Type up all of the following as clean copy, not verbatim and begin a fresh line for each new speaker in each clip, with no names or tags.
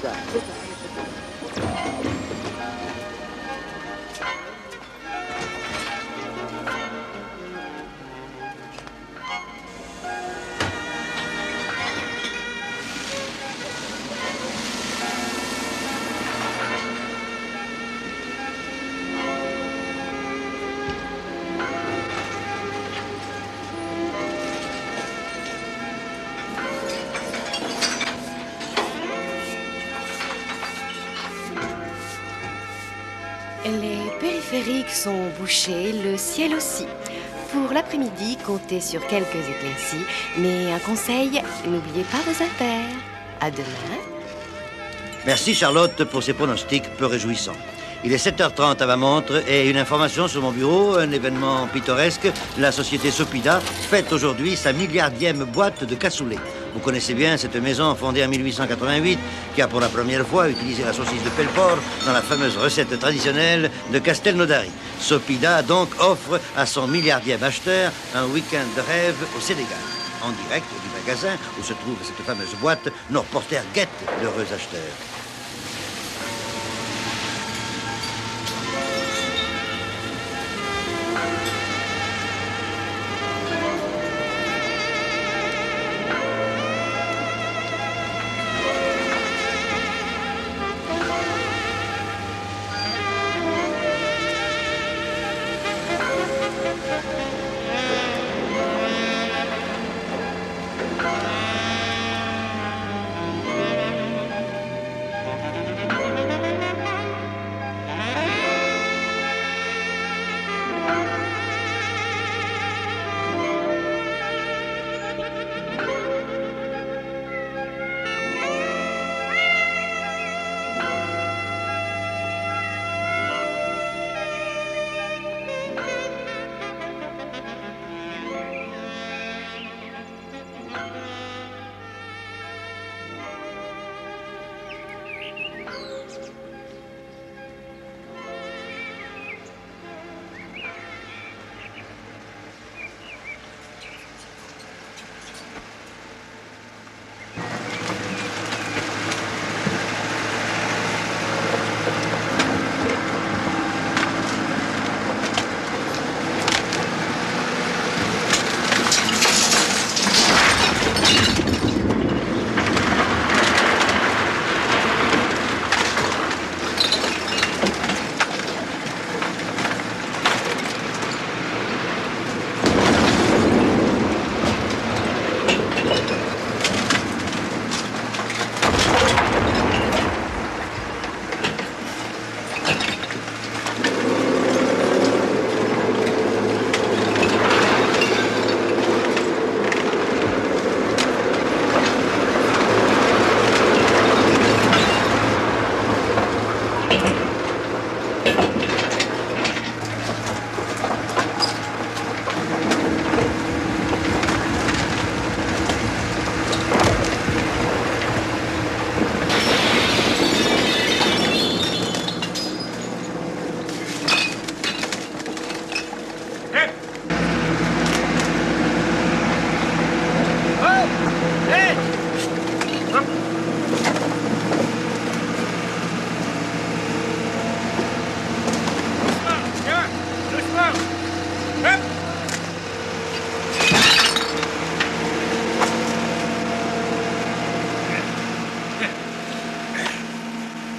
c'est ça.
Les périphériques sont bouchés, le ciel aussi. Pour l'après-midi, comptez sur quelques éclaircies, mais un conseil, n'oubliez pas vos affaires. À demain.
Merci Charlotte pour ces pronostics peu réjouissants. Il est 7h30 à ma montre et une information sur mon bureau, un événement pittoresque. La société Sopida fête aujourd'hui sa milliardième boîte de cassoulet. Vous connaissez bien cette maison fondée en 1888 qui a pour la première fois utilisé la saucisse de Pelleport dans la fameuse recette traditionnelle de Castelnaudary. Sopida donc offre à son milliardième acheteur un week-end de rêve au Sénégal. En direct du magasin où se trouve cette fameuse boîte, nos reporters guettent l'heureux acheteur.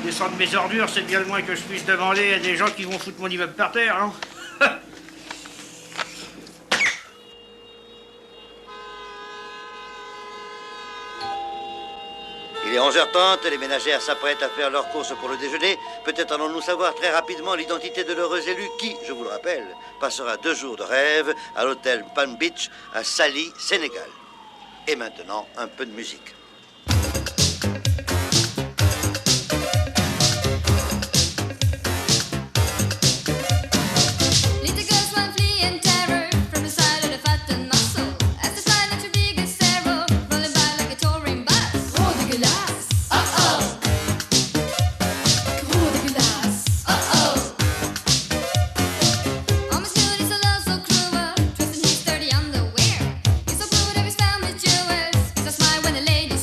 Descendre mes ordures, c'est bien le moins que je puisse demander à des gens qui vont foutre mon immeuble par terre, hein.
Il est 11h30, les ménagères s'apprêtent à faire leur course pour le déjeuner. Peut-être allons-nous savoir très rapidement l'identité de l'heureux élu qui, je vous le rappelle, passera 2 jours de rêve à l'hôtel Palm Beach à Saly, Sénégal. Et maintenant, un peu de musique.
When the lady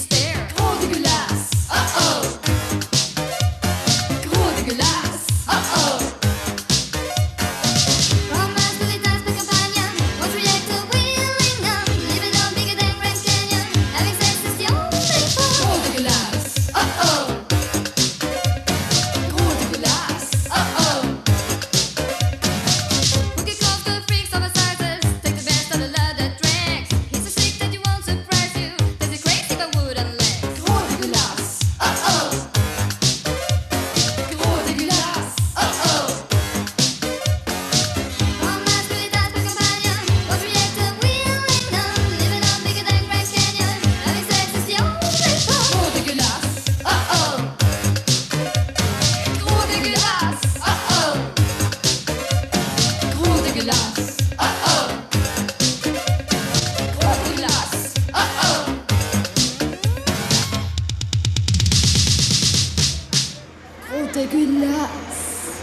glace.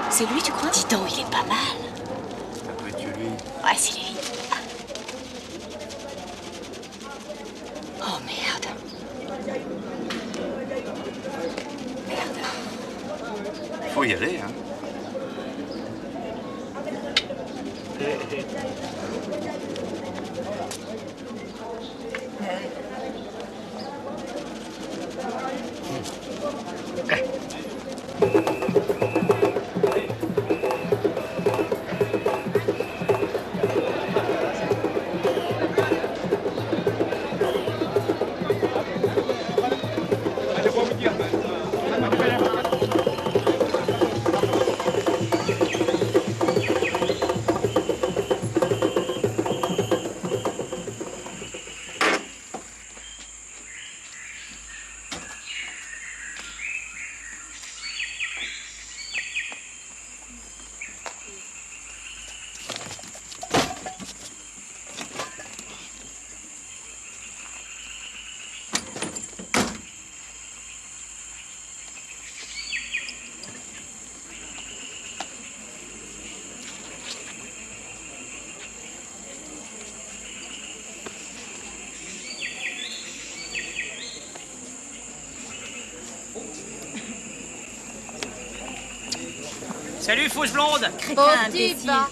C'est lui, tu crois? Dis donc, il est pas mal.
Ça peut être lui.
Ouais, c'est lui. Oh, merde.
Faut y aller, hein.
Salut, fausse blonde.
Crétin, imbécile, va.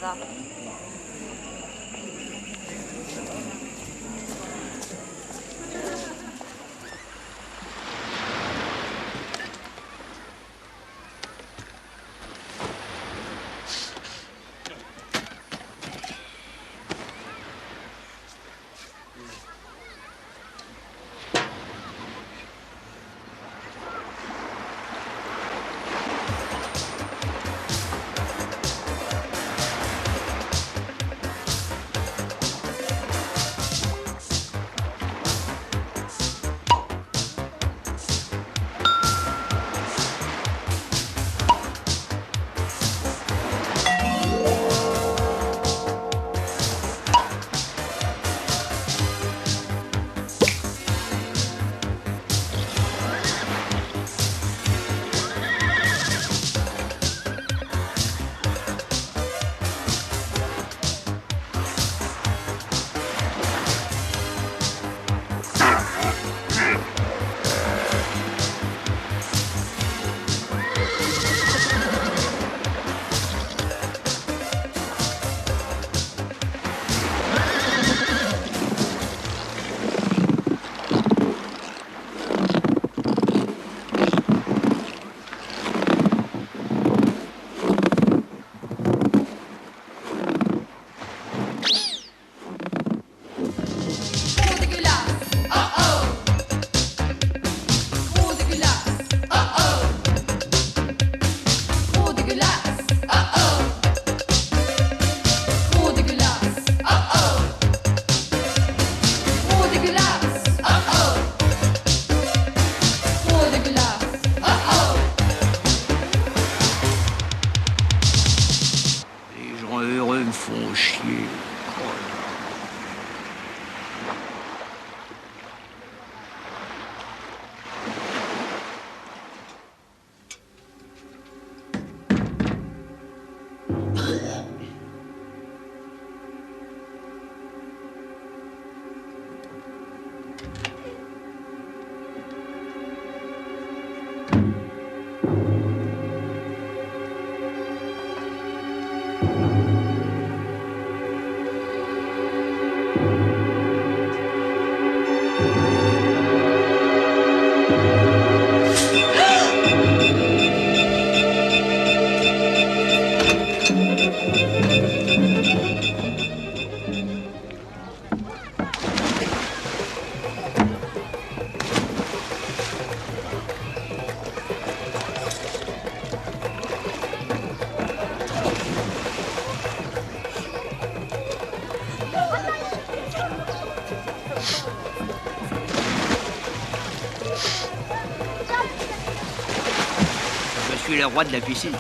Je suis le roi de la piscine.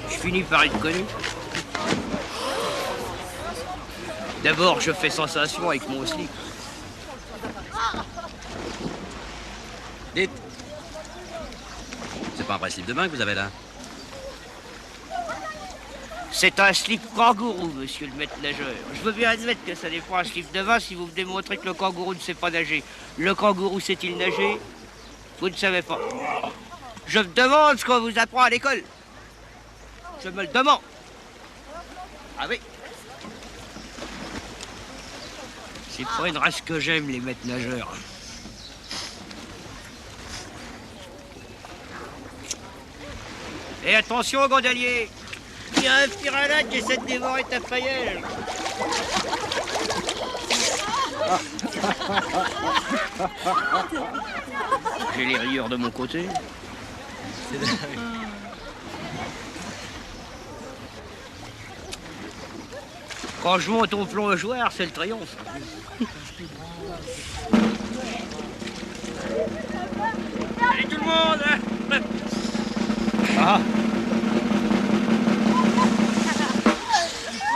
Je finis par être connu. D'abord, je fais sensation avec mon slip.
Dites. C'est pas un vrai slip de bain que vous avez là?
C'est un slip kangourou, monsieur le maître nageur. Je veux bien admettre que ça n'est pas un slip de vin si vous me démontrez que le kangourou ne sait pas nager. Le kangourou sait-il nager? Vous ne savez pas. Je me demande ce qu'on vous apprend à l'école. Je me le demande. Ah oui. C'est pas une race que j'aime, les maîtres nageurs. Et attention, gondolier, il y a un piranha qui essaie de dévorer ta paillette. J'ai les rieurs de mon côté. Quand je monte au plongeoir, c'est le triomphe. Allez tout le monde, hein. Ah.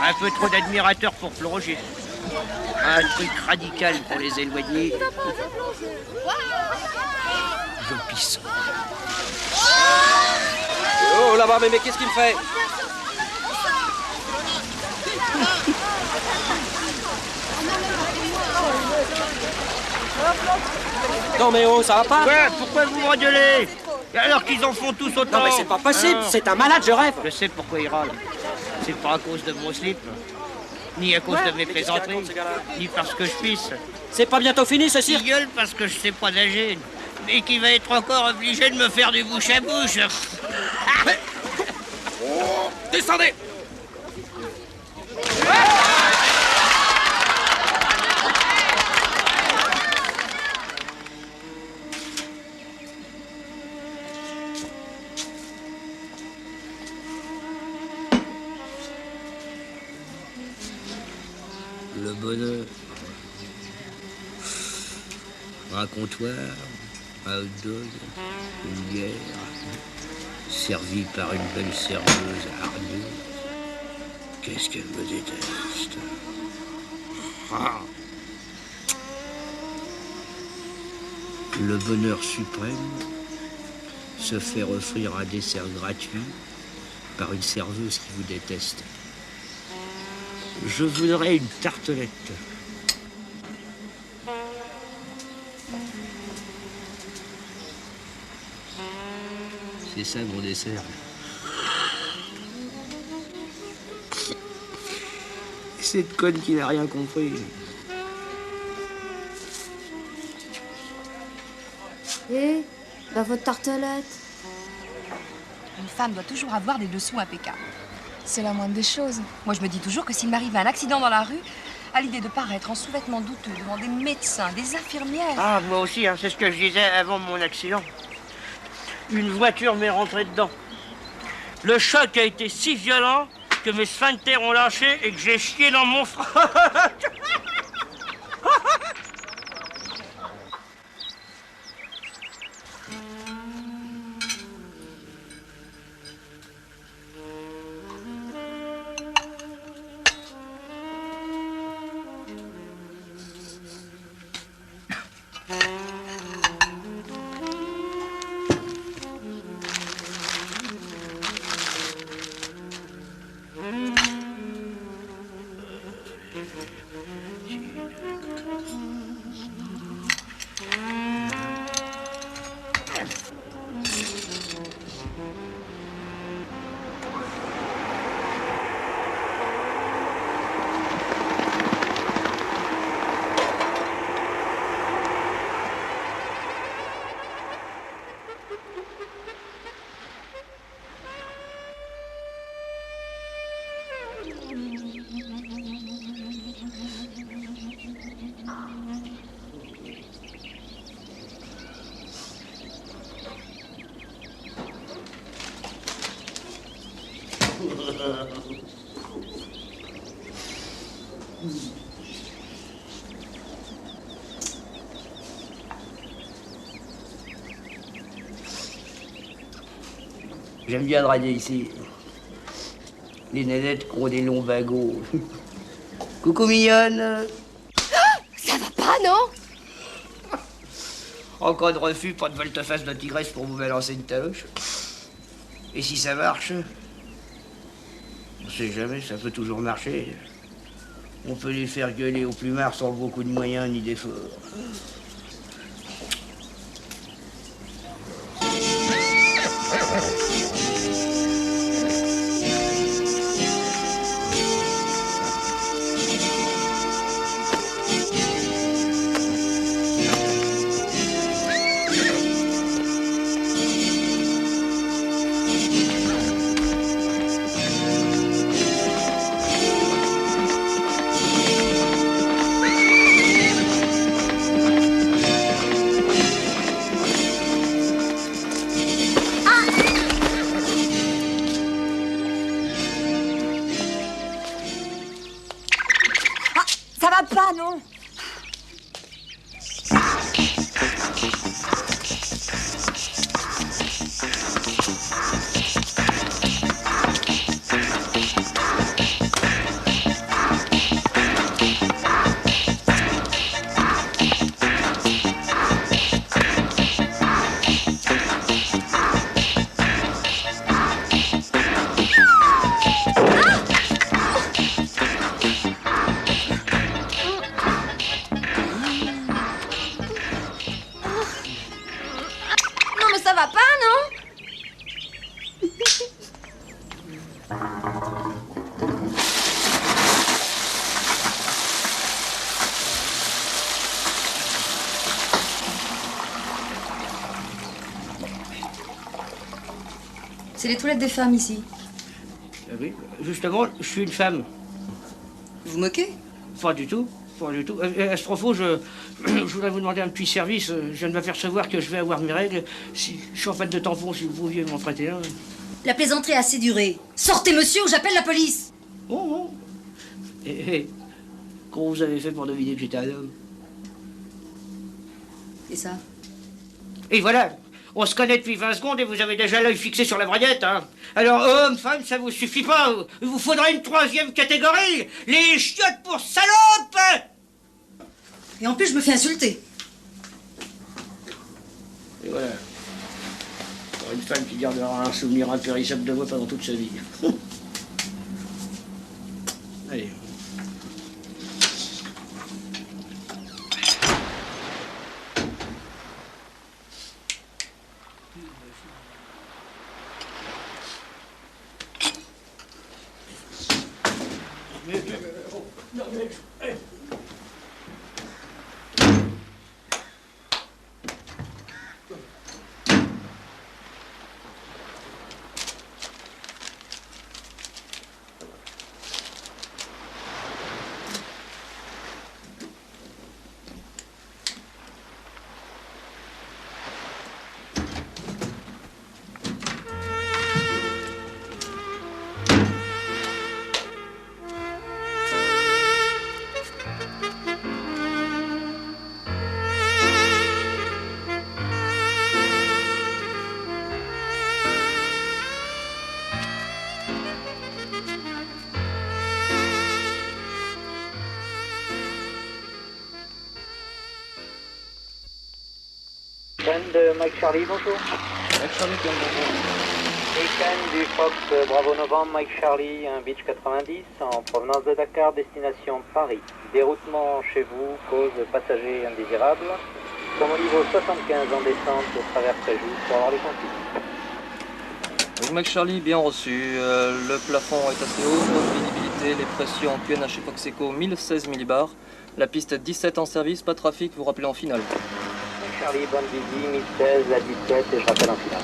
Un peu trop d'admirateurs pour plonger. Un truc radical pour les éloigner. Je pisse.
Oh là-bas, mais qu'est-ce qu'il fait? Non mais oh, ça va pas?
Ouais, pourquoi vous m'engueulez? Alors qu'ils en font tous autant.
Non mais c'est pas possible, c'est un malade, je rêve.
Je sais pourquoi il râle. C'est pas à cause de mon slip, ni à cause de mes plaisanteries, ni parce que je pisse.
C'est pas bientôt fini ce cirque?
Il gueule parce que je sais pas nager, mais qui va être encore obligé de me faire du bouche à bouche.
Oh, descendez!
Le bonheur. Un comptoir, un hot dog, une bière, servi par une belle serveuse hargneuse. Qu'est-ce qu'elle me déteste. Ah. Le bonheur suprême, se faire offrir un dessert gratuit par une serveuse qui vous déteste. Je voudrais une tartelette. C'est ça mon dessert. Cette conne qui n'a rien compris.
Et votre tartelette?
Une femme doit toujours avoir des dessous impeccables. C'est la moindre des choses. Moi, je me dis toujours que s'il m'arrivait un accident dans la rue, à l'idée de paraître en sous-vêtements douteux devant des médecins, des infirmières...
Ah, moi aussi, hein, c'est ce que je disais avant mon accident. Une voiture m'est rentrée dedans. Le choc a été si violent que mes sphincters ont lâché et que j'ai chié dans mon froc. J'aime bien draguer ici. Les nénettes qui ont des longs bagots. Coucou mignonne.
Ça va pas, non?
En cas de refus, pas de volte-face de tigresse pour vous balancer une taloche. Et si ça marche, on sait jamais, ça peut toujours marcher. On peut les faire gueuler au plumard sans beaucoup de moyens ni d'efforts.
Ça va pas, non? Non, mais ça va pas, non? C'est les toilettes des femmes ici.
Ah oui, justement, je suis une femme.
Vous vous moquez?
Pas du tout, pas du tout. À ce propos, je voudrais vous demander un petit service. Je viens de m'apercevoir que je vais avoir mes règles. Si je suis en panne de tampon, si vous pouviez m'en prêter un.
La plaisanterie a assez duré. Sortez, monsieur, ou j'appelle la police.
Bon. Et comment vous avez fait pour deviner que j'étais un homme?
Et ça?
Et voilà, on se connaît depuis 20 secondes et vous avez déjà l'œil fixé sur la braguette, hein. Alors, homme, femme, ça vous suffit pas. Il vous faudra une troisième catégorie. Les chiottes pour salopes.
Et en plus, je me fais insulter.
Et voilà. Pour une femme qui gardera un souvenir impérissable de moi pendant toute sa vie. Allez.
De Mike Charlie, bonjour.
Mike Charlie, bonjour.
Week-end du Fox Bravo Novembre, Mike Charlie, un Beach 90, en provenance de Dakar, destination Paris. Déroutement chez vous, cause passager indésirable. Comme au niveau 75 en descente, au travers Préjou, pour avoir les consignes.
Donc Mike Charlie, bien reçu. Le plafond est assez haut, haute visibilité, les pressions en QNH Fox Echo 1016 millibars. La piste 17 en service, pas de trafic, vous rappelez en finale.
Charlie, bonne visite, 1016, la 17 et je rappelle en finale.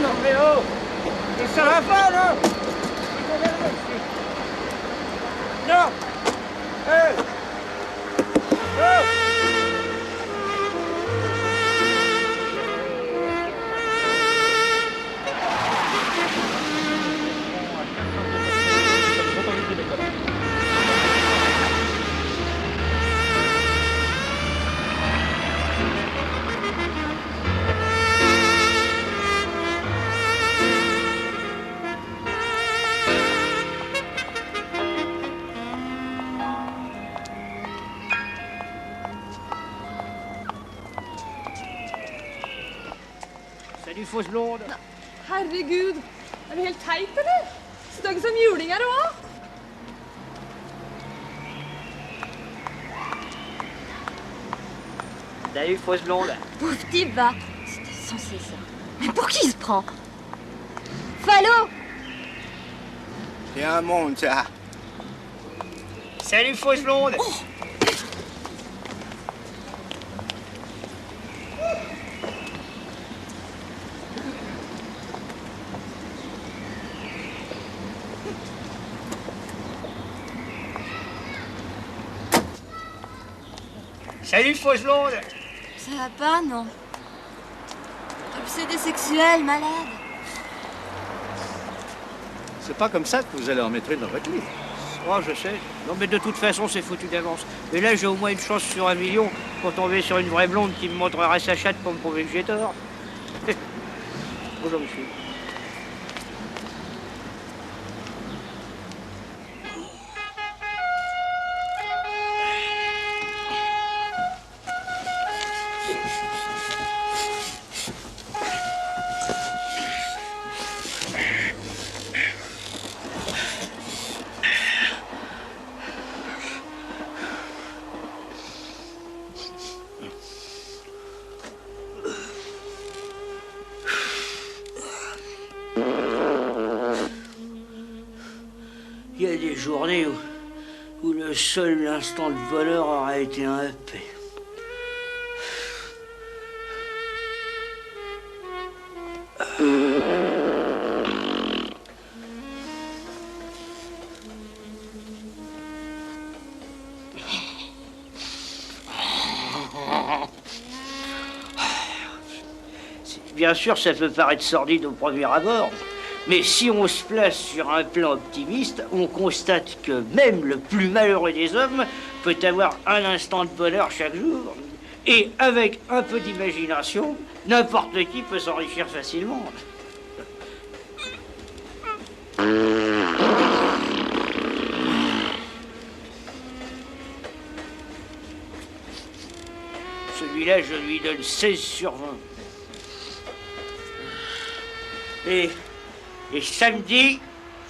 Non mais oh! Et ça va pas là! Non! Hey! Oh! Salut, fausse blonde.
Herregud, er du helt teit, eller? Stygg som juling er du òg.
Salut, fausse blonde.
Pauvre type, va. C'était censé, ça. Mais pour qui il se prend? Fallot!
C'est un monde, ça.
Salut, fausse blonde.
Oh.
Salut, fausse blonde.
Ça va pas, non? Obsédé sexuel, malade.
C'est pas comme ça que vous allez en mettre une dans votre lit.
Oh, je sais. Non, mais de toute façon, c'est foutu d'avance. Mais là, j'ai au moins une chance sur 1 million pour tomber sur une vraie blonde qui me montrerait sa chatte pour me prouver que j'ai tort. Bonjour, monsieur. Il y a des journées où le seul instant de bonheur aurait été un EP. Bien sûr, ça peut paraître sordide au premier abord. Mais si on se place sur un plan optimiste, on constate que même le plus malheureux des hommes peut avoir un instant de bonheur chaque jour. Et avec un peu d'imagination, n'importe qui peut s'enrichir facilement. Celui-là, je lui donne 16 sur 20. Et samedi,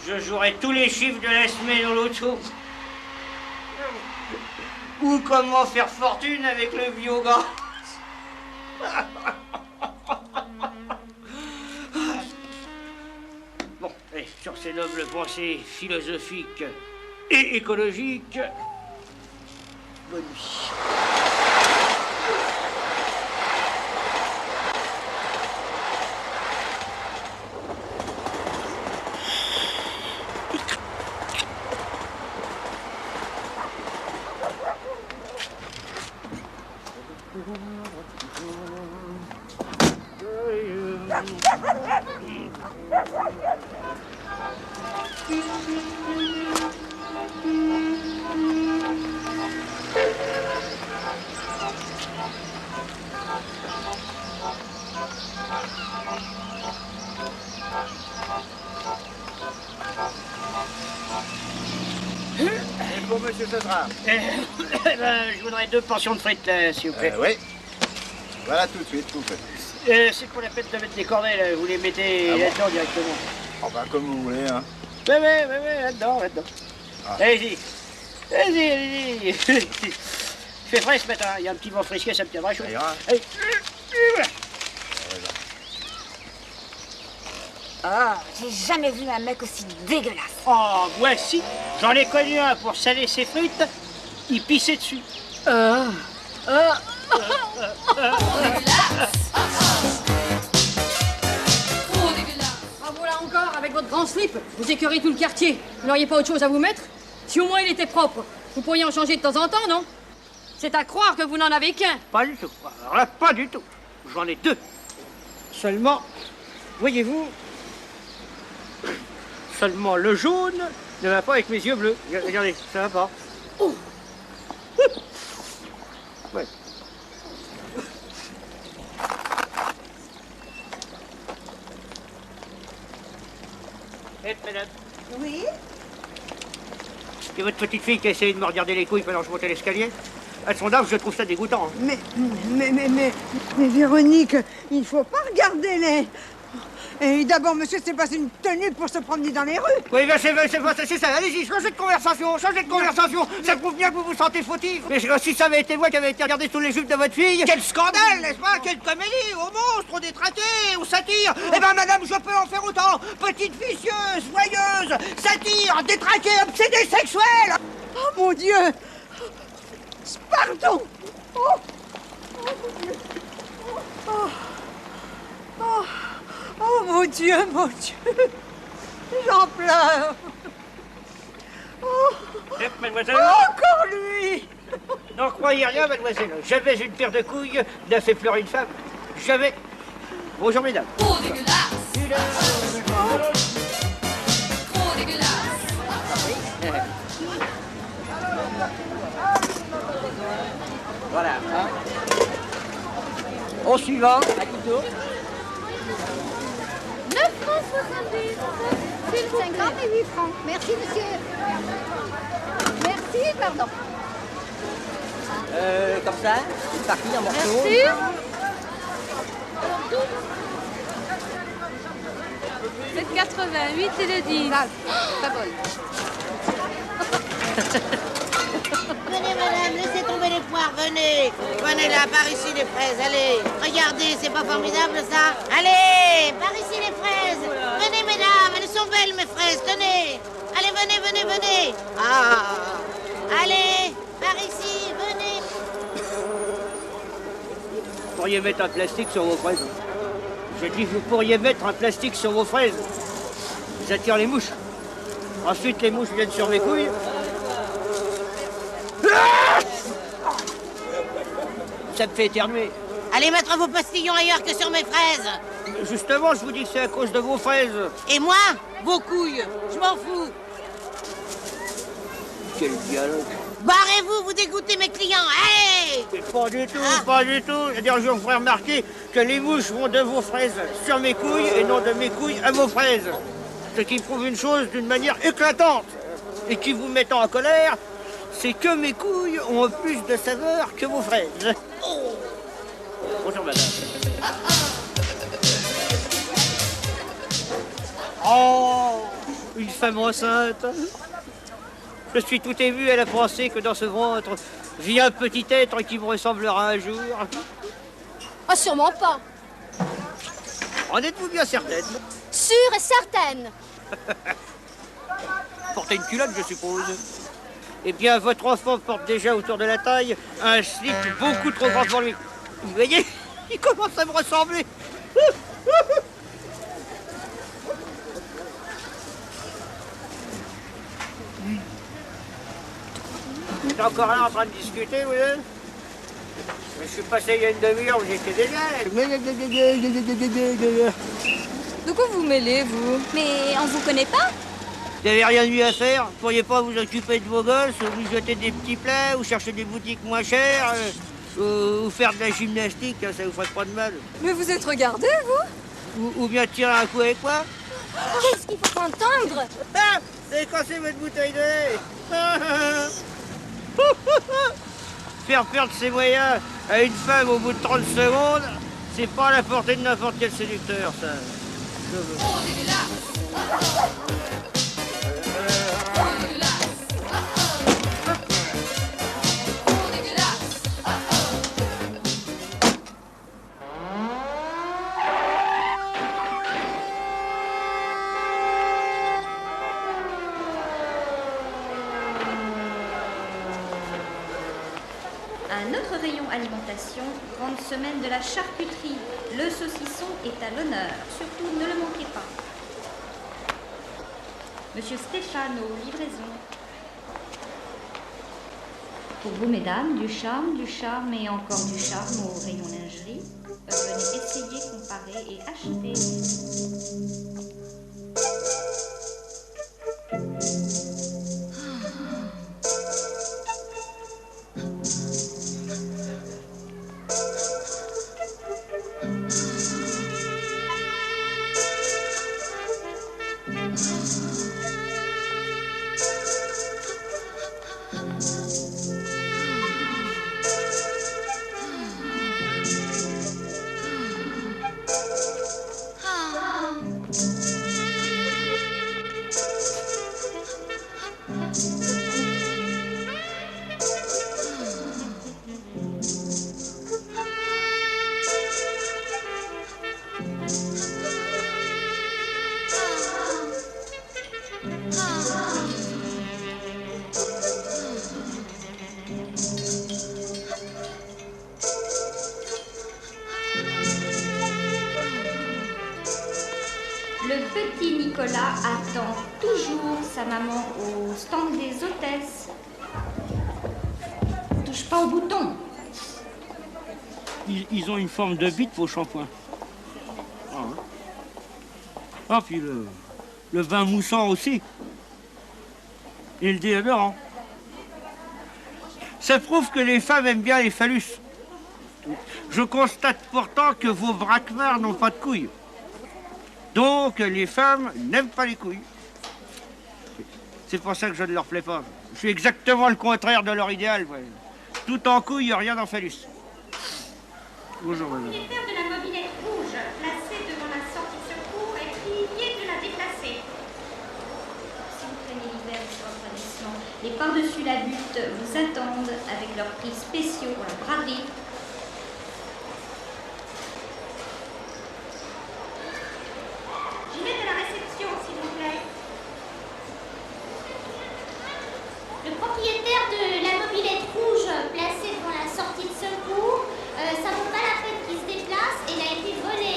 je jouerai tous les chiffres de la semaine au loto. Ou comment faire fortune avec le biogaz. Bon, et sur ces nobles pensées philosophiques et écologiques, bonne nuit.
Pour monsieur César.
Je voudrais 2 portions de frites, s'il vous plaît.
Oui. Voilà tout de suite, vous faites.
C'est pour la peine de mettre des cornets, là. Vous les mettez là-dedans directement.
Oh, bah, comme vous voulez, hein.
Oui, là-dedans. Ah. Allez-y. Allez-y. Il fait frais ce matin. Il y a un petit vent frisquet, ça me tiendra chaud. Allez. Voilà.
Ah, j'ai jamais vu un mec aussi dégueulasse.
Oh, voici. J'en ai connu un pour saler ses frites. Il pissait dessus.
Bravo là encore, avec votre grand slip, vous écœurez tout le quartier. Vous n'auriez pas autre chose à vous mettre? Si au moins il était propre, vous pourriez en changer de temps en temps, non? C'est à croire que vous n'en avez qu'un.
Pas du tout. Alors là, pas du tout. J'en ai 2. Seulement, voyez-vous, seulement le jaune ne va pas avec mes yeux bleus. Regardez, ça va pas. Oh. Ouais. Madame.
Oui?
Il y a votre petite fille qui a essayé de me regarder les couilles pendant que je montais l'escalier. À son âge, je trouve ça dégoûtant.
Mais... Mais Véronique, il faut pas regarder les... Et d'abord, monsieur, c'est pas une tenue pour se promener dans les rues.
Oui, ben c'est ça. Allez-y, changez de conversation, Ça prouve bien que vous vous sentez fautif. Mais si ça avait été moi qui avais été regardé sous les jupes de votre fille, quel scandale, n'est-ce pas? Quelle comédie, au monstre, au détraqué, au satire. Eh ben, madame, je peux en faire autant. Petite vicieuse, joyeuse, satire, détraquée, obsédée sexuelle.
Oh, mon Dieu. Pardon. Oh, oh mon Dieu. Oh. Oh. Oh mon Dieu, j'en pleure. Oh.
Mademoiselle.
Encore lui.
N'en croyez rien, mademoiselle. Jamais une paire de couilles n'a fait pleurer une femme. Jamais. Bonjour, mesdames.
Trop dégueulasse. Trop dégueulasse.
Voilà. Au suivant, à Guido.
9 francs 70. 50 et 8 francs. Merci, monsieur. Merci, pardon.
Comme ça, une partie en morceaux.
Merci.
C'est 88 et le 10.
Ça vole.
Venez, madame, laissez tomber les poires, venez. Venez là, par ici les fraises, allez. Regardez, c'est pas formidable ça? Allez, par ici les fraises. Venez, mesdames, elles sont belles mes fraises, tenez. Allez, venez. Ah, allez, par ici, venez.
Vous pourriez mettre un plastique sur vos fraises. J'ai dit que vous pourriez mettre un plastique sur vos fraises. Ça attire les mouches. Ensuite, les mouches viennent sur mes couilles. Ça me fait éternuer.
Allez mettre vos pastillons ailleurs que sur mes fraises.
Justement, je vous dis que c'est à cause de vos fraises.
Et moi, vos couilles, je m'en fous.
Quel dialogue.
Barrez-vous, vous dégoûtez mes clients, allez.
Pas du tout, pas du tout. C'est-à-dire, je vous ferai remarquer que les mouches vont de vos fraises sur mes couilles et non de mes couilles à vos fraises. Ce qui prouve une chose d'une manière éclatante et qui vous mettant en colère, c'est que mes couilles ont plus de saveur que vos fraises. Oh. Bonjour, madame. Oh, une femme enceinte. Je suis tout ému à la pensée que dans ce ventre vit un petit être qui me ressemblera un jour.
Ah, sûrement pas.
En êtes-vous bien certaine?
Sûre et certaine.
Portez une culotte, je suppose. Eh bien, votre enfant porte déjà autour de la taille un slip beaucoup trop grand pour lui. Vous voyez, il commence à me ressembler. Vous êtes encore là en train de discuter, vous voyez? Je suis passé il y a une demi-heure où j'étais déjà.
De quoi vous mêlez, vous?
Mais on vous connaît pas?
Vous n'avez rien de mieux à faire? Vous pourriez pas vous occuper de vos gosses, vous jeter des petits plats, ou chercher des boutiques moins chères, ou faire de la gymnastique, hein, ça vous ferait pas de mal.
Mais vous êtes regardé, vous?
Ou bien tirer un coup avec moi?
Qu'est-ce qu'il faut entendre?
Ah, c'est cassé votre bouteille de lait. Faire perdre ses moyens à une femme au bout de 30 secondes, c'est pas à la portée de n'importe quel séducteur, ça.
Un autre rayon alimentation, grande semaine de la charcuterie. Le saucisson est à l'honneur. Surtout, ne le manquez pas. Monsieur Stéphano, livraison. Pour vous, mesdames, du charme et encore du charme au rayon lingerie. Venez essayer, comparer et acheter. Le petit Nicolas attend toujours sa maman au stand des hôtesses. Touche pas au bouton.
Ils ont une forme de bite, vos shampoings. Ah, puis le vin moussant aussi. Et le déodorant. Ça prouve que les femmes aiment bien les phallus. Je constate pourtant que vos braquemars n'ont pas de couilles. Donc, les femmes n'aiment pas les couilles. C'est pour ça que je ne leur plais pas. Je suis exactement le contraire de leur idéal. Ouais. Tout en couilles, rien en phallus. Bonjour, madame.
Le propriétaire de la mobilette rouge, placée devant la sortie de secours, est prié de la déplacer. Si vous prenez l'hiver sur votre établissement, les par-dessus la butte vous attendent avec leurs prix spéciaux pour la braderie. Gilet de la réception, s'il vous plaît. Le propriétaire de la mobilette rouge, placée devant la sortie de secours, ça vaut pas la peine qu'il se déplace et il a été volé.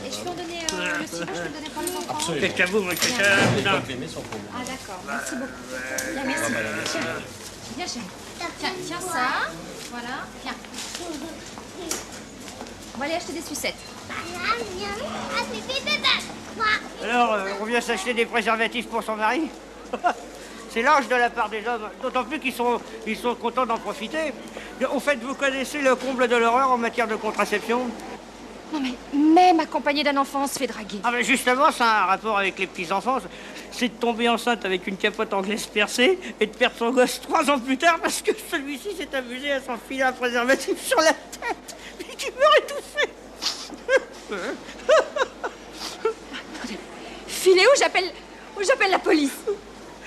Et je peux en donner le stylo, je peux le donner pour les enfants.
Absolument. C'est qu'à vous, moi, quelqu'un.
Ah d'accord, merci beaucoup. Bien, merci. Tiens, viens chérie. Tiens ça. Voilà, viens. On va aller acheter des sucettes.
Alors, on vient s'acheter des préservatifs pour son mari. C'est lâche de la part des hommes, d'autant plus qu'ils sont contents d'en profiter. Au fait, vous connaissez le comble de l'horreur en matière de contraception?
Non mais même accompagné d'un enfant, on se fait draguer.
Ah ben justement, ça a un rapport avec les petits-enfants. C'est de tomber enceinte avec une capote anglaise percée et de perdre son gosse 3 ans plus tard parce que celui-ci s'est amusé à s'enfiler un préservatif sur la tête. Mais tu meurt étouffé.
Filez où j'appelle la police.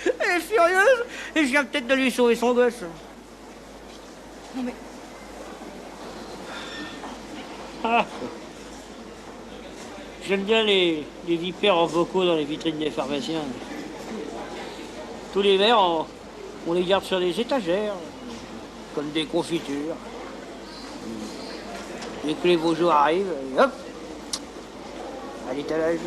Elle est furieuse et je viens peut-être de lui sauver son gosse.
Non mais...
Ah. J'aime bien les vipères en bocaux dans les vitrines des pharmaciens. Tous les verres, on les garde sur des étagères, comme des confitures. Dès que les beaux jours arrivent, et hop, à l'étalage.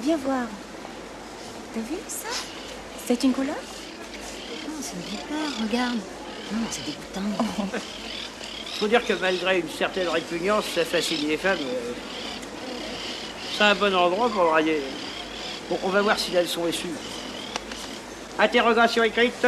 Viens voir. T'as vu ça? C'est une couleur?
Non, c'est une vipère, regarde. Non, c'est dégoûtant.
Faut dire que malgré une certaine répugnance, ça fascine les femmes. C'est un bon endroit pour draguer. Bon, on va voir si elles sont essuies. Interrogation écrite.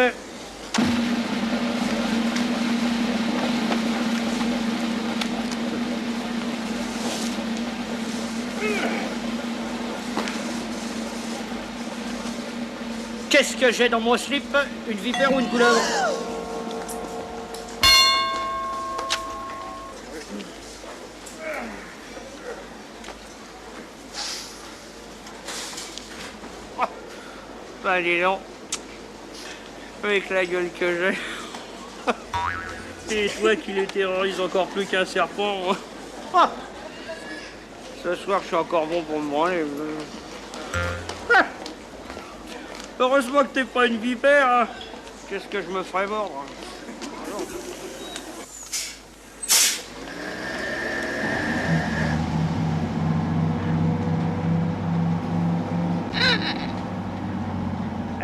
Qu'est-ce que j'ai dans mon slip? Une vipère ou une couleuvre? Bah, dis donc. Avec la gueule que j'ai. Et toi qui les terrorise encore plus qu'un serpent. Ah. Ce soir, je suis encore bon pour me branler. Ah. Heureusement que t'es pas une vipère. Hein. Qu'est-ce que je me ferais mordre?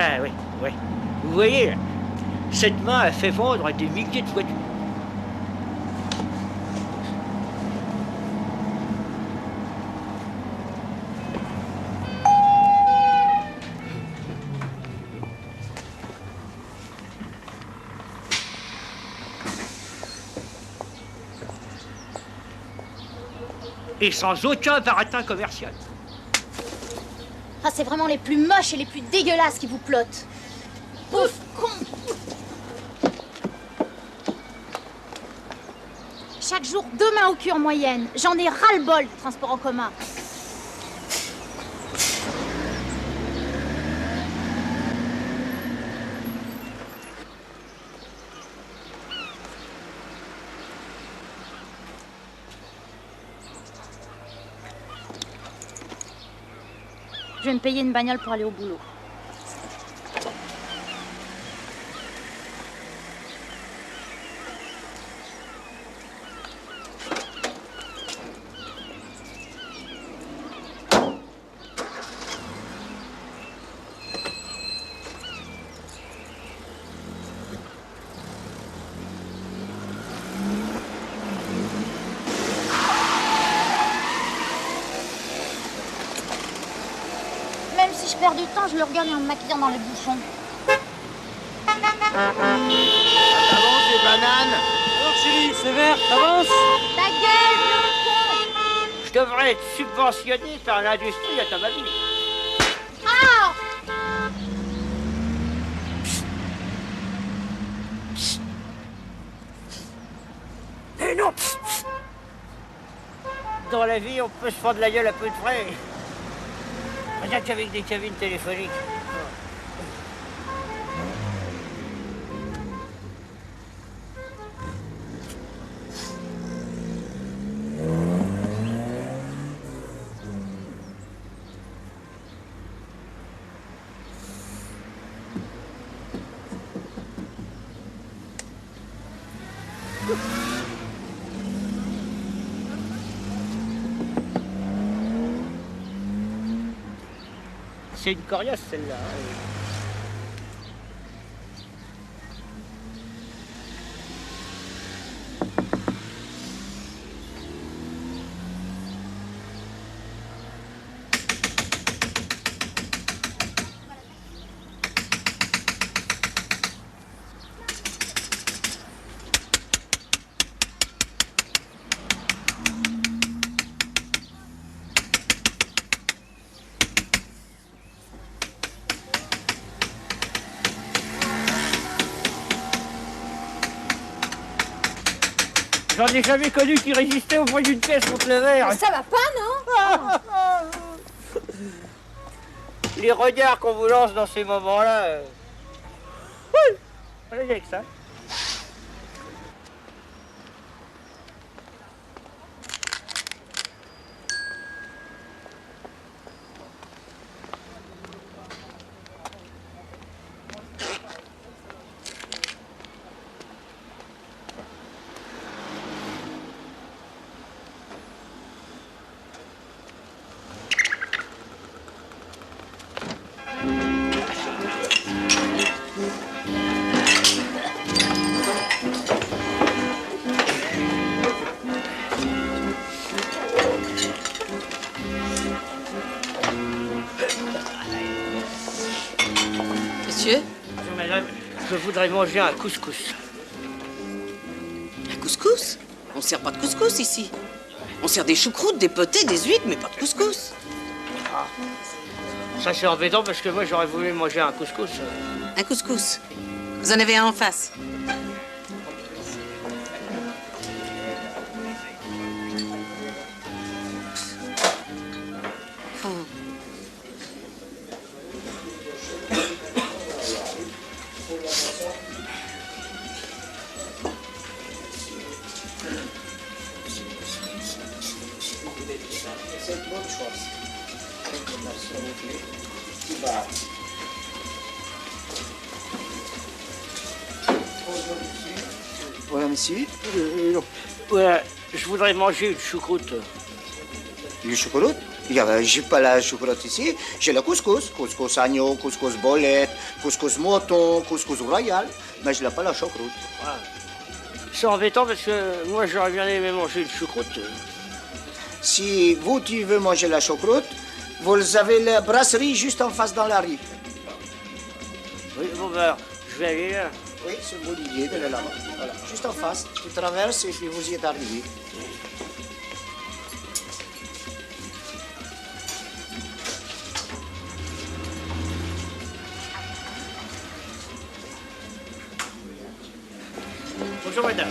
Ah oui, oui. Vous voyez, là, cette main a fait vendre des milliers de voitures. Et sans aucun baratin commercial.
Ah, c'est vraiment les plus moches et les plus dégueulasses qui vous plottent. Ouf, con! Chaque jour, 2 mains au cul en moyenne. J'en ai ras-le-bol du transport en commun.
Je vais me payer une bagnole pour aller au boulot. Même si je perds du temps, je le regarde en me maquillant dans les bouchons.
Avance les bananes.
Alors chérie, c'est vert, t'avances?
Ta gueule, vieux con!
Je devrais être subventionné par l'industrie automobile.
Ah!
Mais non! Dans la vie, on peut se prendre la gueule à peu de frais. Rien qu'avec des cabines téléphoniques. C'est une coriace celle-là. J'en ai jamais connu qui résistait au poids d'une pièce contre le verre.
Mais ça va pas, non?
Les regards qu'on vous lance dans ces moments-là. Oui, allez avec ça.
Monsieur?
Bonjour madame, je voudrais manger un couscous.
Un couscous? On sert pas de couscous ici. On sert des choucroutes, des potés, des huîtres, mais pas de couscous.
Ah. Ça c'est embêtant parce que moi j'aurais voulu manger un couscous.
Un couscous? Vous en avez un en face?
Ouais, monsieur.
Ouais, je voudrais manger une choucroute.
Une choucroute? J'ai pas la choucroute ici. J'ai le couscous. Couscous agneau, couscous bolette, couscous mouton, couscous royal. Mais je n'ai pas la choucroute.
Ouais. C'est embêtant parce que moi j'aurais bien aimé manger une choucroute.
Si vous, tu veux manger la choucroute, vous avez la brasserie juste en face dans la rue.
Oui, bon ben, je vais aller là.
Oui, c'est une bonne idée d'aller là-bas. Voilà, juste en face. Tu traverses et puis vous y êtes arrivé.
Bonjour madame.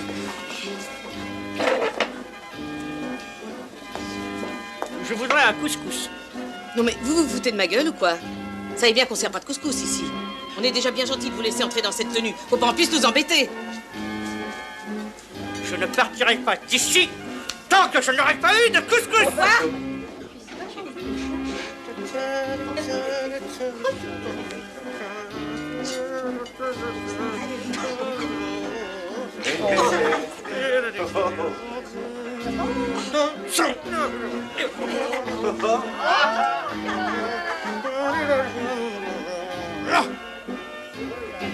Je voudrais un couscous.
Non mais vous vous foutez de ma gueule ou quoi? Vous savez bien qu'on sert pas de couscous ici. On est déjà bien gentil de vous laisser entrer dans cette tenue. Faut pas en plus nous embêter.
Je ne partirai pas d'ici tant que je n'aurai pas eu de couscous.
Quoi?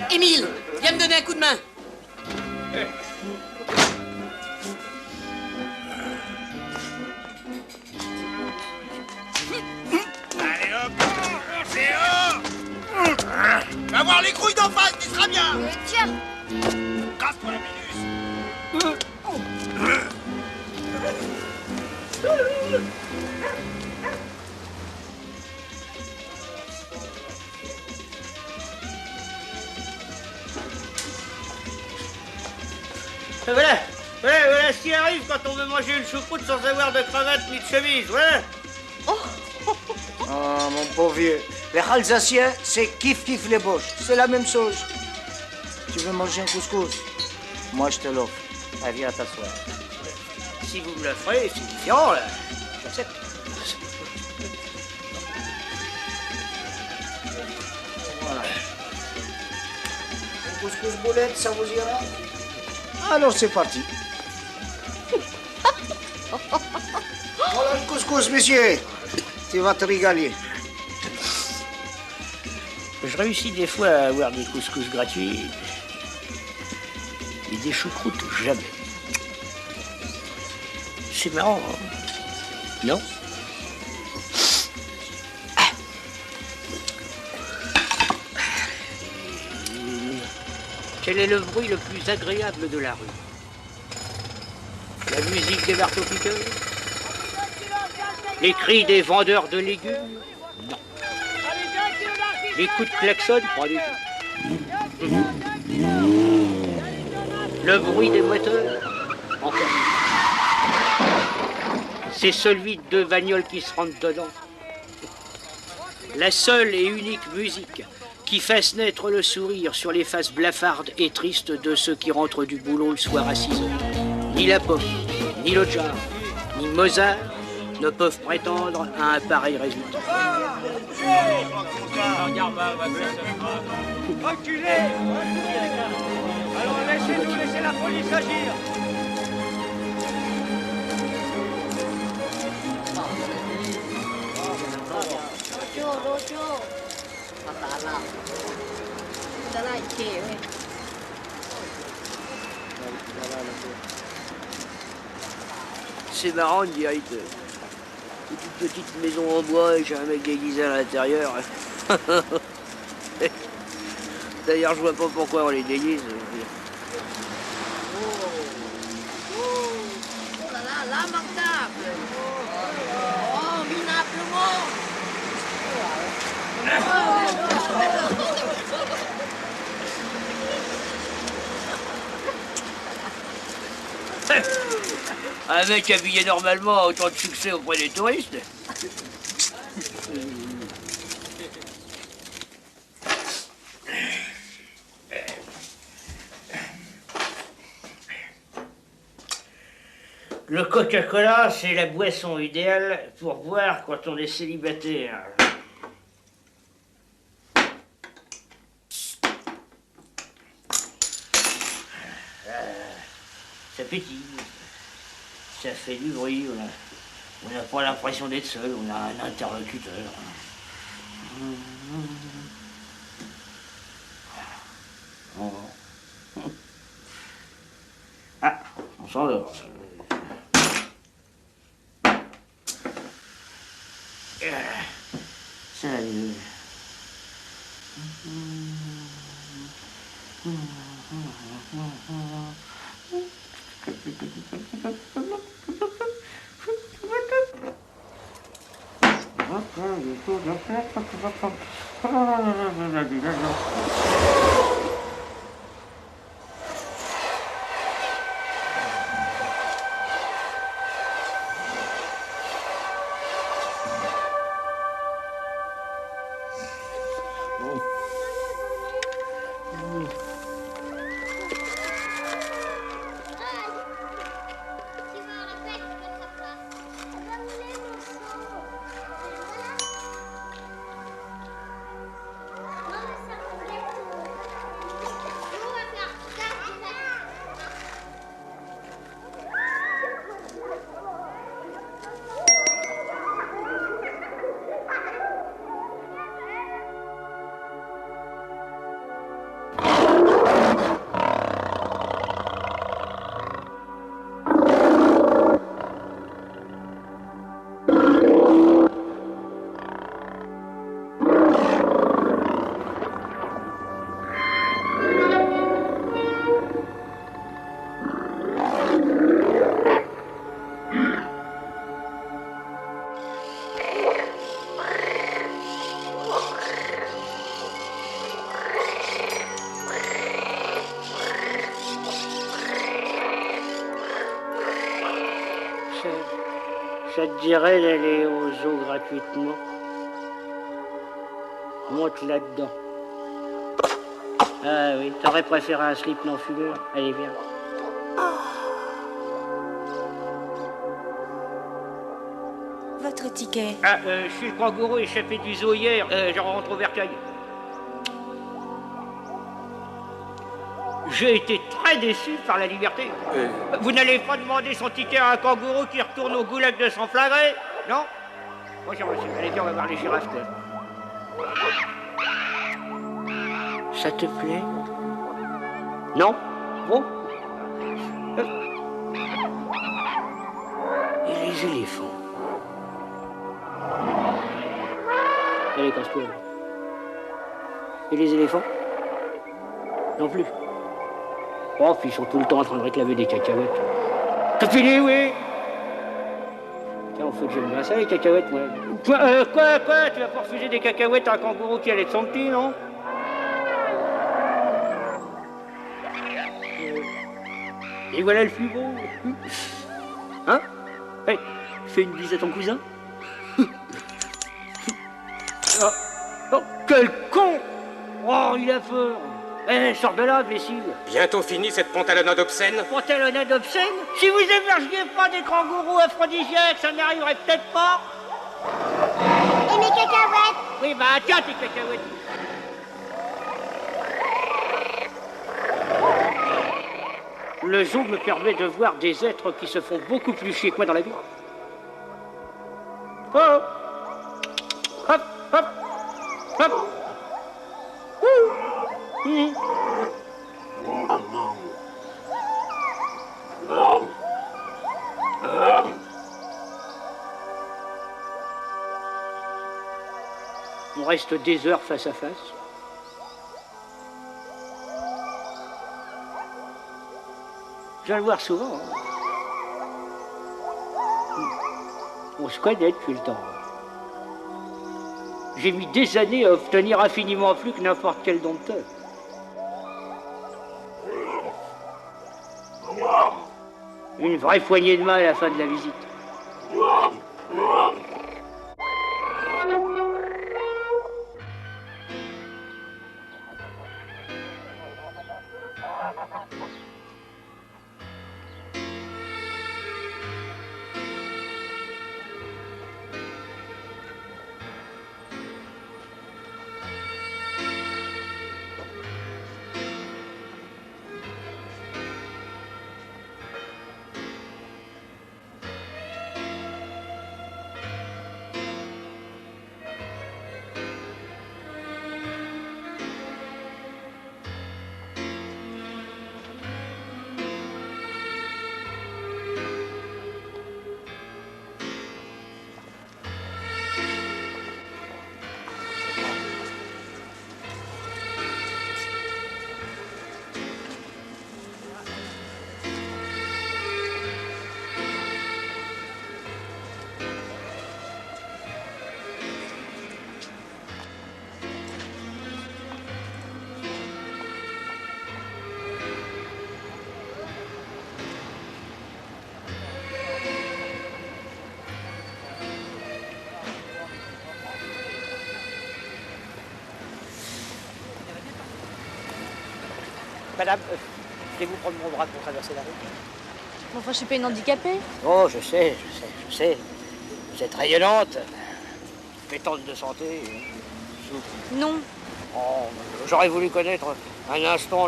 Émile, viens me donner un coup de main.
Allez hop, c'est haut. Va voir les couilles d'en face, tu seras bien.
Tiens.
Casse-toi la minus.
Voilà ce qui arrive quand on veut manger une choucroute sans avoir de cravate ni de chemise, voilà.
Oh, mon pauvre vieux. Les Alsaciens, c'est kiff les boches. C'est la même chose. Tu veux manger un couscous? Moi, je te l'offre. Allez, viens t'asseoir.
Si vous me le ferez, c'est différent, là. J'accepte.
Voilà. Un couscous boulette, ça vous ira? Alors, c'est parti. Voilà le couscous, monsieur. Tu vas te régaler.
Je réussis des fois à avoir des couscous gratuits, mais des choucroutes, jamais. C'est marrant, hein? Non? Quel est le bruit le plus agréable de la rue? La musique des marteaux-piqueurs? Les cris des vendeurs de légumes? Non. Les coups de klaxon? Pas du tout. Le bruit des moteurs? Encore. C'est celui de deux bagnoles qui se rentrent dedans. La seule et unique musique qui fasse naître le sourire sur les faces blafardes et tristes de ceux qui rentrent du boulot le soir à 6 heures. Ni la pop, ni le jazz, ni Mozart ne peuvent prétendre à un pareil résultat.
Reculez! Alors laissez la police agir!
C'est marrant, direct. Une petite maison en bois et j'ai un mec déguisé à l'intérieur. D'ailleurs, je vois pas pourquoi on les déguise.
Oh là là, lamentable. Oh, minablement.
Un mec habillé normalement a autant de succès auprès des touristes. Le Coca-Cola, c'est la boisson idéale pour boire quand on est célibataire. Ça pétille, ça fait du bruit, on n'a pas l'impression d'être seul, on a un interlocuteur. Ah, on s'endort. Salut. Ça te dirait d'aller au zoo gratuitement? Monte là-dedans. Ah oui, t'aurais préféré un slip non-fumeur? Allez, viens.
Votre ticket.
Ah, je suis le kangourou échappé du zoo hier. Je rentre au Vercueil. J'ai été très déçu par la liberté. Vous n'allez pas demander son ticket à un kangourou qui retourne au goulag de sang flagré, non? Bonjour monsieur, allez viens, on va voir les girafes, quoi. Ça te plaît? Non? Bon? Et les éléphants? Allez, casse-toi. Et les éléphants? Non plus. Oh, puis ils sont tout le temps en train de réclamer des cacahuètes. T'as fini, oui? Tiens, en fait, j'aime bien ça, les cacahuètes, moi. Quoi? Tu vas pas refuser des cacahuètes à un kangourou qui allait de son petit, non? Et voilà le plus beau. Hein? Hey, fais une bise à ton cousin. Oh, quel con! Oh, il a peur. Eh, sors de là, imbécile.
Bientôt fini cette pantalonnade obscène?
Pantalonnade obscène? Si vous hébergiez pas des kangourous aphrodisiaques, ça n'arriverait peut-être pas.
Et mes cacahuètes?
Oui, bah tiens tes cacahuètes. Le zoo me permet de voir des êtres qui se font beaucoup plus chier que moi dans la vie. Oh! Hop, hop, hop. On reste des heures face à face. Je viens le voir souvent. Hein. On se connaît depuis le temps. J'ai mis des années à obtenir infiniment plus que n'importe quel dompteur. Une vraie poignée de main à la fin de la visite. Madame, voulez-vous prendre mon bras pour traverser la rue?
Enfin, je suis pas une handicapée.
Oh, je sais. Vous êtes rayonnante, pétante de santé.
Non.
Oh, j'aurais voulu connaître un instant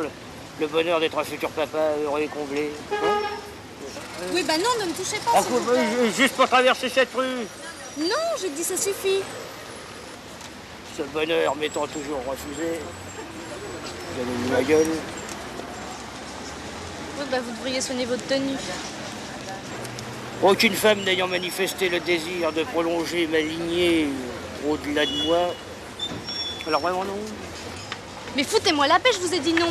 le bonheur d'être un futur papa heureux et comblé. Hein?
Oui, bah non, ne me touchez pas, s'il vous plaît.
Juste pour traverser cette rue.
Non, je dis ça suffit.
Ce bonheur m'étant toujours refusé, vous avez mis ma gueule.
Oui, bah vous devriez soigner votre tenue.
Aucune femme n'ayant manifesté le désir de prolonger ma lignée au-delà de moi. Alors vraiment non.
Mais foutez-moi la paix, je vous ai dit non.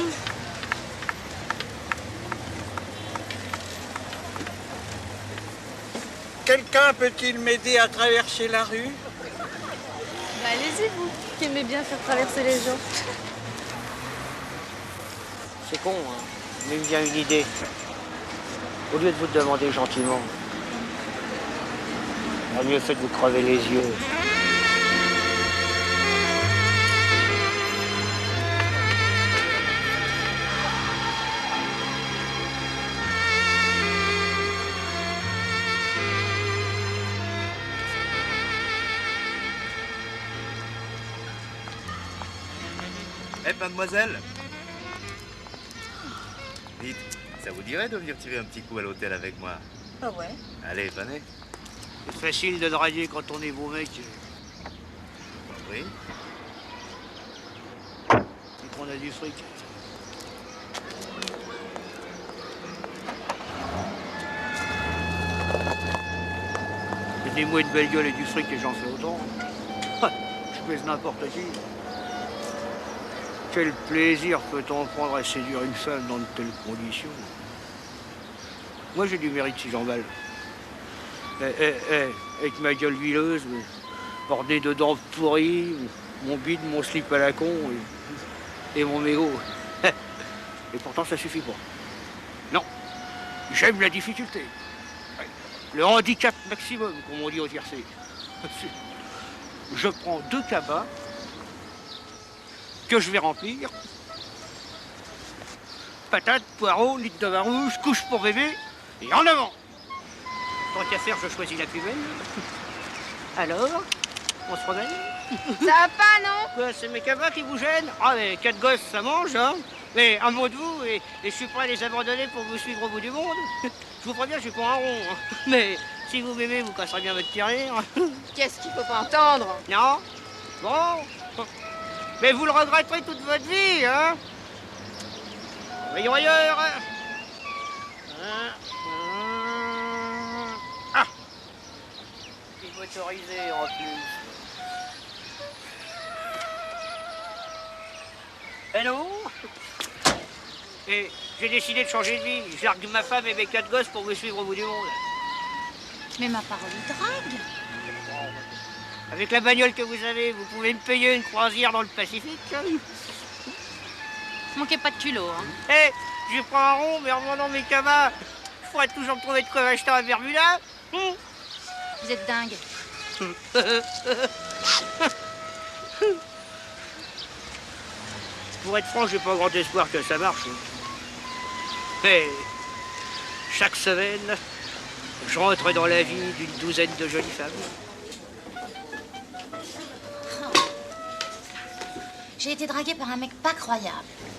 Quelqu'un peut-il m'aider à traverser la rue?
Bah allez-y, vous, qui aimez bien faire traverser les gens.
C'est con, hein, mais il me vient une idée. Au lieu de vous demander gentiment, J'aurais mieux fait de vous crever les yeux.
Eh, mademoiselle. Dites, ça vous dirait de venir tirer un petit coup à l'hôtel avec moi?
Ah ouais?
Allez, venez.
C'est facile de draguer quand on est beau mec.
Oui.
Et qu'on a du fric. Donnez-moi une belle gueule et du fric et j'en fais autant. Je baise n'importe qui. Quel plaisir peut-on prendre à séduire une femme dans de telles conditions? Moi, j'ai du mérite si j'en balle. Avec ma gueule huileuse, bordée de dents pourries, mon bide, mon slip à la con et mon mégot. Et pourtant, ça suffit pas. Non, j'aime la difficulté. Le handicap maximum, comme on dit au tiercé. Je prends 2 cabas que je vais remplir. Patates, poireaux, litre de vin rouge, couche pour bébé, et en avant. Tant qu'à faire, je choisis la plus belle. Alors, on se promène?
Ça va pas, non?
Quoi, c'est mes cabas qui vous gênent? Ah, mais 4 gosses, ça mange, hein? Mais un mot de vous, et je suis prêt à les abandonner pour vous suivre au bout du monde. Je vous préviens, je suis pas un rond. Hein. Mais si vous m'aimez, vous casserez bien votre tirelire.
Qu'est-ce qu'il faut pas entendre?
Non? Bon. Mais vous le regretterez toute votre vie, hein? Voyons ailleurs. Ah! Il faut autoriser en plus. Eh non? Et j'ai décidé de changer de vie. Je largue ma femme et mes 4 gosses pour vous suivre au bout du monde.
Mais ma parole est drague.
Avec la bagnole que vous avez, vous pouvez me payer une croisière dans le Pacifique.
Manquez pas de culot, hein.
Eh, je prends un rond, mais en vendant mes cabas, il faudrait toujours trouver de quoi acheter un Bermuda.
Vous êtes dingue.
Pour être franc, j'ai pas grand espoir que ça marche. Mais chaque semaine, je rentre dans la vie d'une douzaine de jolies femmes.
J'ai été draguée par un mec pas croyable.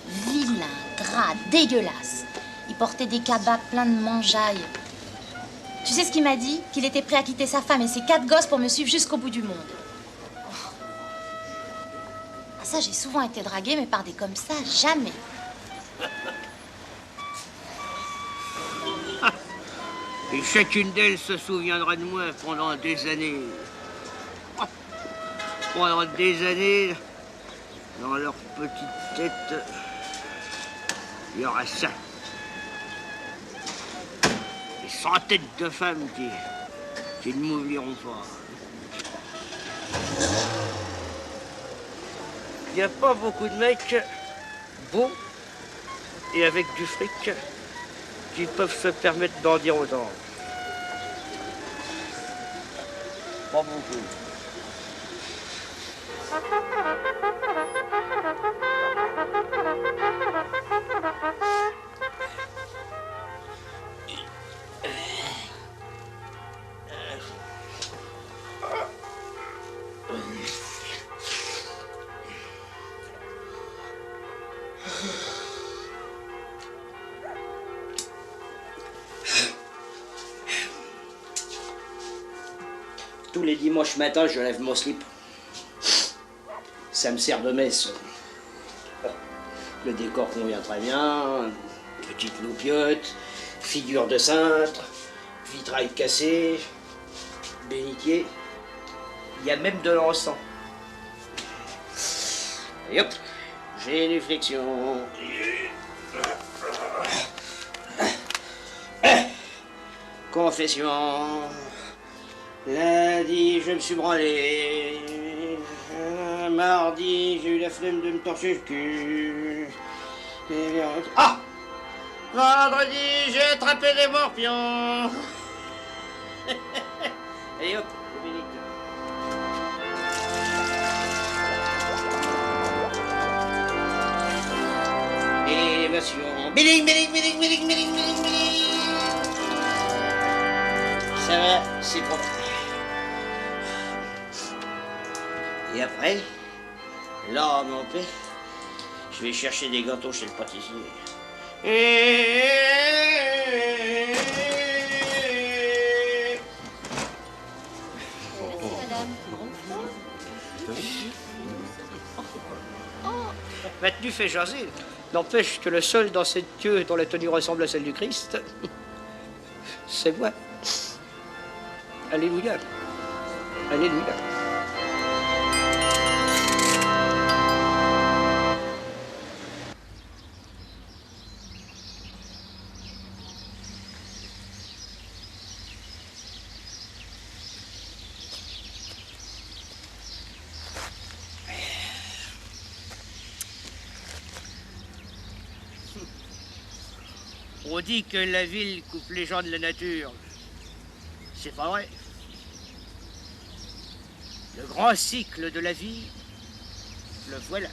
Vilain, gras, dégueulasse. Il portait des cabas pleins de mangeailles. Tu sais ce qu'il m'a dit? Qu'il était prêt à quitter sa femme et ses 4 gosses pour me suivre jusqu'au bout du monde. Oh. Ah, ça, j'ai souvent été draguée, mais par des comme ça, jamais.
Et chacune d'elles se souviendra de moi pendant des années. Pendant des années, dans leur petite tête, il y aura ça. Des centaines de femmes qui ne m'oublieront pas. Il n'y a pas beaucoup de mecs beaux et avec du fric qui peuvent se permettre d'en dire autant. Pas beaucoup. Tous les dimanches matins, je lève mon slip. Ça me sert de messe. Le décor convient très bien. Petite loupiote, figure de cintre, vitrail cassé, bénitier. Il y a même de l'encens. Et hop, génuflexion. Confession. Lundi, je me suis branlé. Mardi, j'ai eu la flemme de me torcher le cul. Ah! Vendredi, j'ai attrapé des morpions. Et hop,
destination. Biling, biling, biling, biling, biling, biling, biling. Ça va, c'est propre. Et après, là, mon paix, je vais chercher des gâteaux chez le pâtissier.
Maintenu fait jaser. N'empêche que le seul dans cette queue dont la tenue ressemble à celle du Christ, c'est moi. Alléluia. Alléluia. On dit que la ville coupe les gens de la nature. C'est pas vrai. Le grand cycle de la vie, le voilà.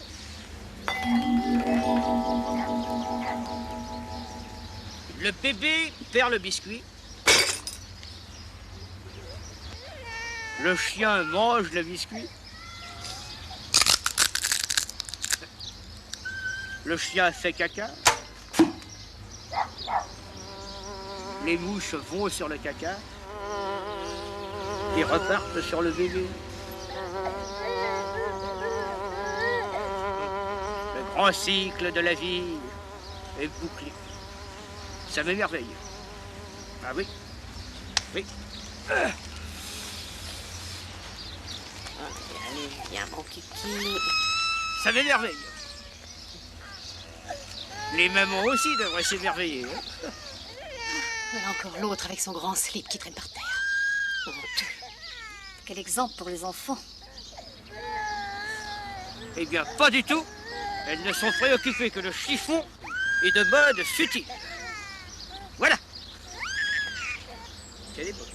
Le bébé perd le biscuit. Le chien mange le biscuit. Le chien fait caca. Les mouches vont sur le caca et repartent sur le bébé. Le grand cycle de la vie est bouclé. Ça m'émerveille. Ah oui, oui.
Allez, viens mon kiki.
Ça m'émerveille. Les mamans aussi devraient s'émerveiller. Hein.
Voilà encore l'autre avec son grand slip qui traîne par terre. Honteux. Quel exemple pour les enfants.
Eh bien, pas du tout. Elles ne sont préoccupées que de chiffon et de mode futile. Voilà. Quelle époque.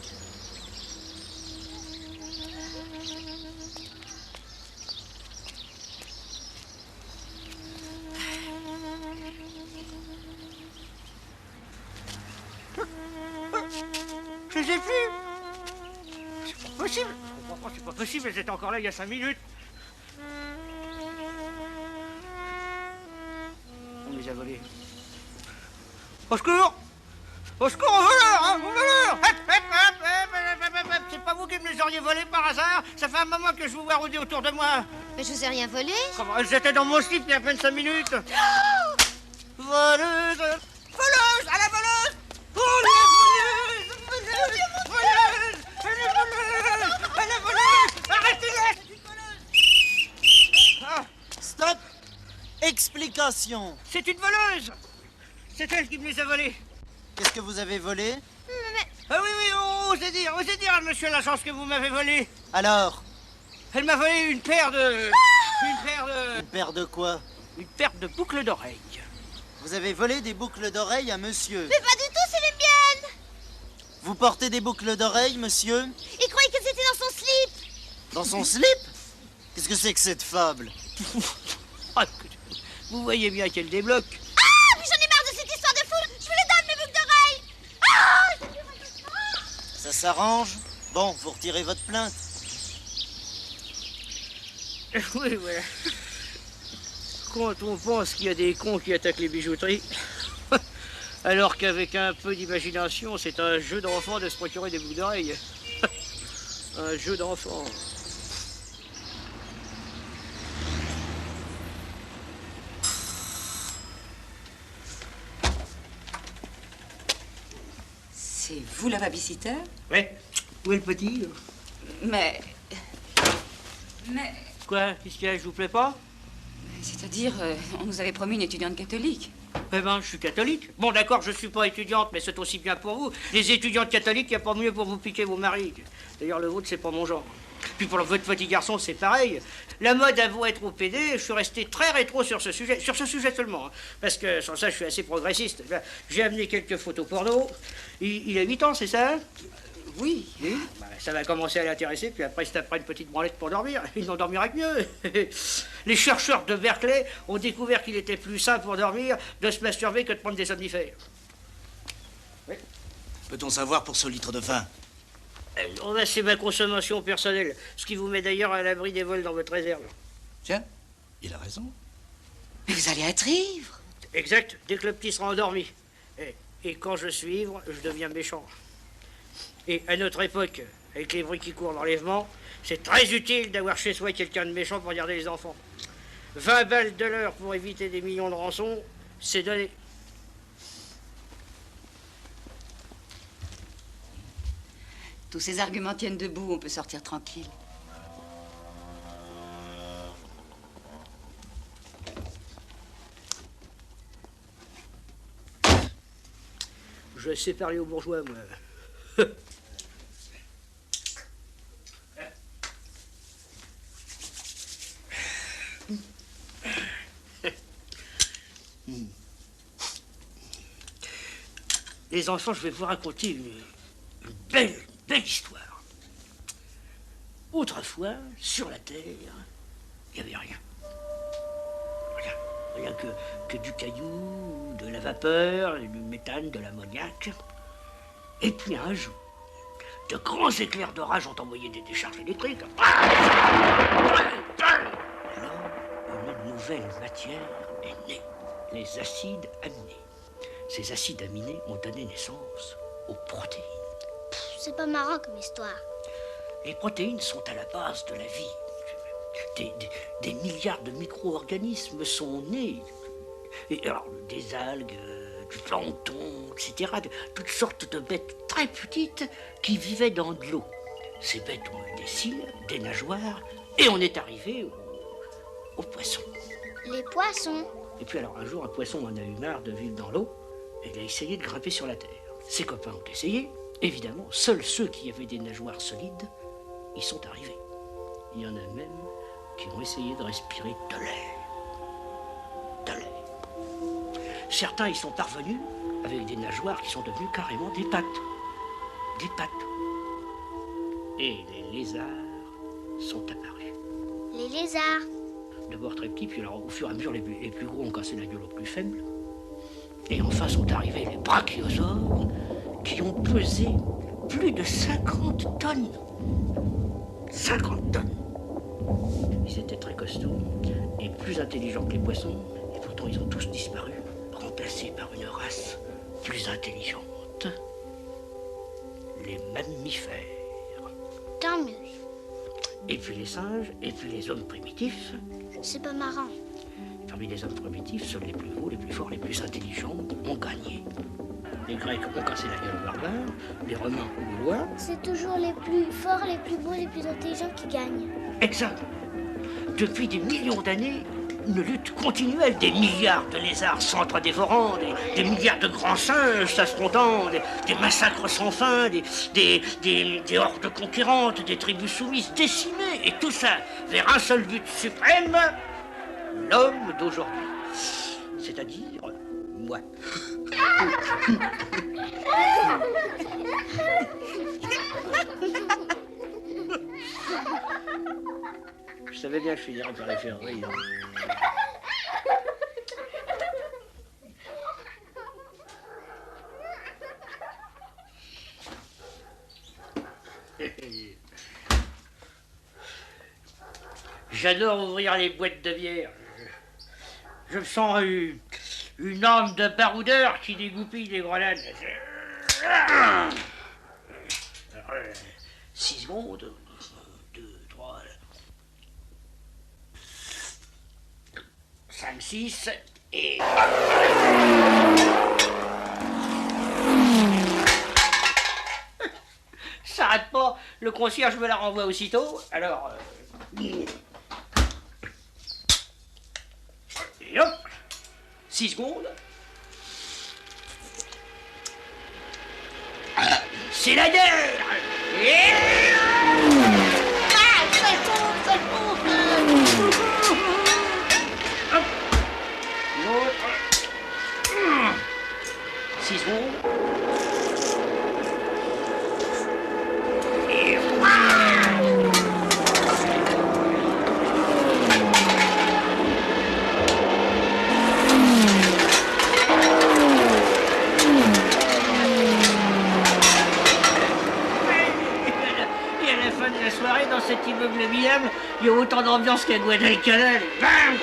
Je les ai vus. C'est pas possible. Je comprends pas, c'est pas possible. Elles étaient encore là il y a 5 minutes. On les a volés. Au secours! Au secours, au voleur, hein, au voleur! C'est pas vous qui me les auriez volés par hasard? Ça fait un moment que je vous vois rôder autour de moi.
Mais je vous ai rien volé.
Comment? Elles étaient dans mon slip il y a à peine 5 minutes. Voleuse! Voleuse! À la voleuse! Voleuse! Voleuse! Elle est voleuse! Elle est voleuse! Arrêtez-la! Ah.
Stop! Explication.
C'est une voleuse! C'est elle qui me les a volés.
Qu'est-ce que vous avez volé?
Ah oui, oui, osez dire à monsieur l'agent ce que vous m'avez volé.
Alors?
Elle m'a volé une paire de... Une
paire de quoi?
Une paire de boucles d'oreilles.
Vous avez volé des boucles d'oreilles à monsieur?
Mais pas du tout, c'est les miennes.
Vous portez des boucles d'oreilles, monsieur?
Il croyait que c'était dans son slip.
Dans son slip? Qu'est-ce que c'est que cette fable?
Ah, vous voyez bien qu'elle débloque.
Ah, mais j'en ai marre de cette histoire de foule. Je vous les donne, mes boucles d'oreilles. Ah,
ça s'arrange? Bon, vous retirez votre plainte.
Oui, voilà. Quand on pense qu'il y a des cons qui attaquent les bijouteries, alors qu'avec un peu d'imagination, c'est un jeu d'enfant de se procurer des boucles d'oreilles. Un jeu d'enfant.
C'est vous la babysitter?
Oui. Où est le petit?
Mais...
Quoi? Qu'est-ce qu'il y a? Je vous plais pas?
C'est-à-dire, on nous avait promis une étudiante catholique.
Eh ben, je suis catholique. Bon, d'accord, je suis pas étudiante, mais c'est aussi bien pour vous. Les étudiantes catholiques, il n'y a pas mieux pour vous piquer vos maris. D'ailleurs, le vôtre, c'est pas mon genre. Puis pour votre petit garçon, c'est pareil. La mode a beau être au PD, je suis resté très rétro sur ce sujet seulement. Hein, parce que sans ça, je suis assez progressiste. J'ai amené quelques photos porno. Il a 8 ans, c'est ça?
Oui.
Oui. Bah, ça va commencer à l'intéresser, puis après, il se tapera une petite branlette pour dormir. Il n'en dormira que mieux. Les chercheurs de Berkeley ont découvert qu'il était plus sain pour dormir de se masturber que de prendre des somnifères. Oui.
Peut-on savoir pour ce litre de vin?
C'est ma consommation personnelle, ce qui vous met d'ailleurs à l'abri des vols dans votre réserve.
Tiens, il a raison.
Mais vous allez être ivre.
Exact, dès que le petit sera endormi. Et quand je suis ivre, je deviens méchant. Et à notre époque, avec les bruits qui courent d'enlèvement, c'est très utile d'avoir chez soi quelqu'un de méchant pour garder les enfants. 20 balles de l'heure pour éviter des millions de rançons, c'est donné.
Tous ces arguments tiennent debout, on peut sortir tranquille.
Je sais parler aux bourgeois, moi. Les enfants, je vais vous raconter une belle histoire. Autrefois, sur la Terre, il n'y avait rien. Rien que du caillou, de la vapeur, du méthane, de l'ammoniac. Et puis un jour, de grands éclairs d'orage ont envoyé des décharges électriques. Alors, une nouvelle matière est née, les acides aminés. Ces acides aminés ont donné naissance aux protéines.
C'est pas marrant comme histoire.
Les protéines sont à la base de la vie. Des milliards de micro-organismes sont nés. Et alors, des algues, du plancton, etc. Toutes sortes de bêtes très petites qui vivaient dans de l'eau. Ces bêtes ont eu des cils, des nageoires, et on est arrivé aux poissons.
Les poissons.
Et puis alors, un jour, un poisson en a eu marre de vivre dans l'eau, et il a essayé de grimper sur la terre. Ses copains ont essayé. Évidemment, seuls ceux qui avaient des nageoires solides y sont arrivés. Il y en a même qui ont essayé de respirer de l'air. De l'air. Certains y sont parvenus avec des nageoires qui sont devenues carrément des pattes. Des pattes. Et les lézards sont apparus.
Les lézards.
D'abord très petits, puis alors au fur et à mesure les plus gros ont cassé la gueule aux plus faibles. Et enfin sont arrivés les brachiosaures qui ont pesé plus de 50 tonnes. 50 tonnes. Ils étaient très costauds et plus intelligents que les poissons, et pourtant ils ont tous disparu, remplacés par une race plus intelligente. Les mammifères.
Tant mieux.
Et puis les singes, et puis les hommes primitifs.
C'est pas marrant.
Parmi les hommes primitifs, seuls les plus beaux, les plus forts, les plus intelligents ont gagné. Les Grecs ont cassé la gueule aux barbares, les Romains aux Gaulois.
C'est toujours les plus forts, les plus beaux, les plus intelligents qui gagnent.
Exact. Depuis des millions d'années, une lutte continuelle, des milliards de lézards s'entre-dévorant, des milliards de grands singes s'affrontant, des massacres sans fin, des hordes conquérantes, des tribus soumises décimées, et tout ça vers un seul but suprême, l'homme d'aujourd'hui. C'est-à-dire, moi. Je savais bien que je finirais par les faire rire. J'adore ouvrir les boîtes de bière. Je me sens une arme de baroudeur qui dégoupille les grenades. 6 secondes. 2, 3, 5, 6 et... Ça arrête pas. Le concierge me la renvoie aussitôt. Alors... Et hop, 6 secondes. C'est la guerre. Hop, l'autre. 6 secondes. Et... Il y a autant d'ambiance qu'à Guadalcanal. Bam!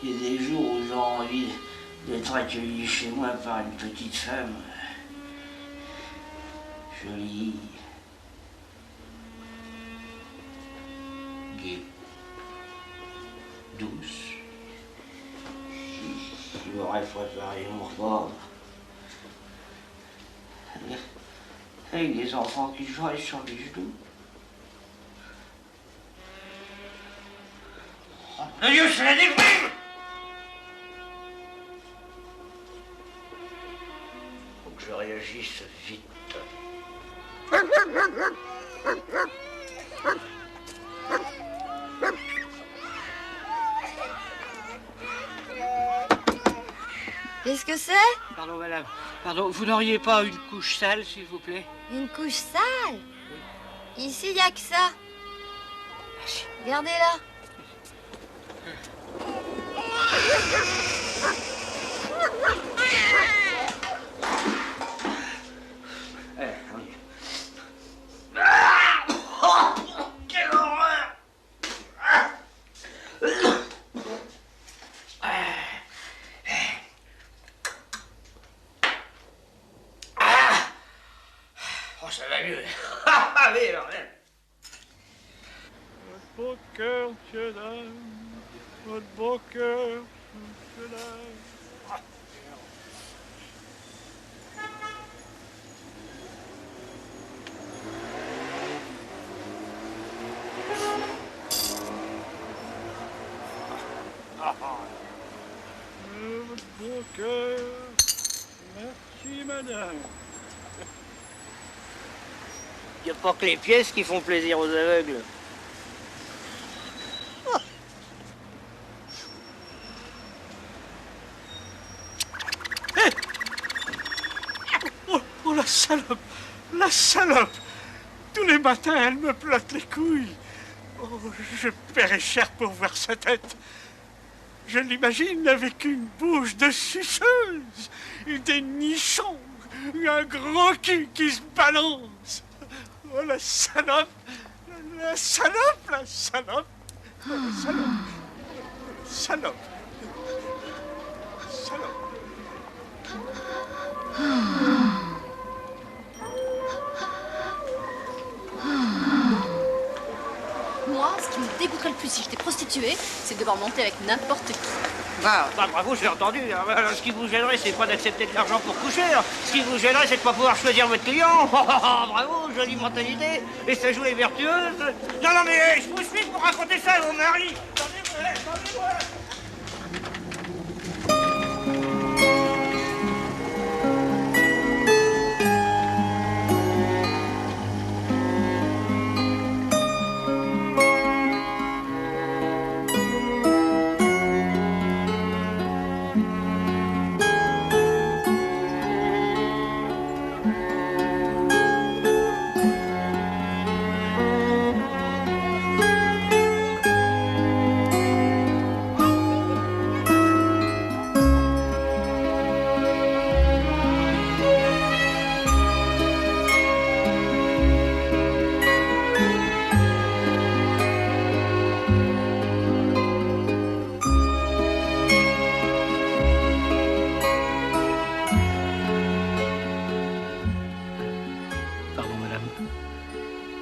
Il y a des jours où j'ai envie d'être accueilli chez moi par une petite femme jolie, gaie, douce, qui m'aurait préparé mon repas. Avec des enfants qui jouaient sur les genoux. Oh, mon Dieu, c'est la déprime! Faut que je réagisse vite.
Qu'est-ce que c'est?
Pardon, madame. Pardon, vous n'auriez pas une couche sale, s'il vous plaît?
Une couche sale? Ici, il n'y a que ça. Regardez-la.
Quelle horreur! Oh, ça va mieux. Ah oui, alors même.
Votre beau cœur, monsieur dame. Votre beau cœur, monsieur dame. Votre beau cœur. Merci, madame.
Il n'y a pas que les pièces qui font plaisir aux aveugles.
Oh, la salope! La salope! Tous les matins, elle me platte les couilles. Oh, je paierais cher pour voir sa tête. Je l'imagine avec une bouche de suceuse, des nichons, un gros cul qui se balance. Oh, la salope! La salope! La salope! La salope! Salope! Salope!
Moi, ce qui me dégoûterait le plus si j'étais prostituée, c'est de devoir monter avec n'importe qui.
Ah, bah, bravo, j'ai entendu. Alors, ce qui vous gênerait, c'est pas d'accepter de l'argent pour coucher. Ce qui vous gênerait, c'est de pas pouvoir choisir votre client. Bravo, jolie mentalité. Et ça joue les vertueuses. Non, non, mais je vous suis pour raconter ça à vos maris. Attendez-moi.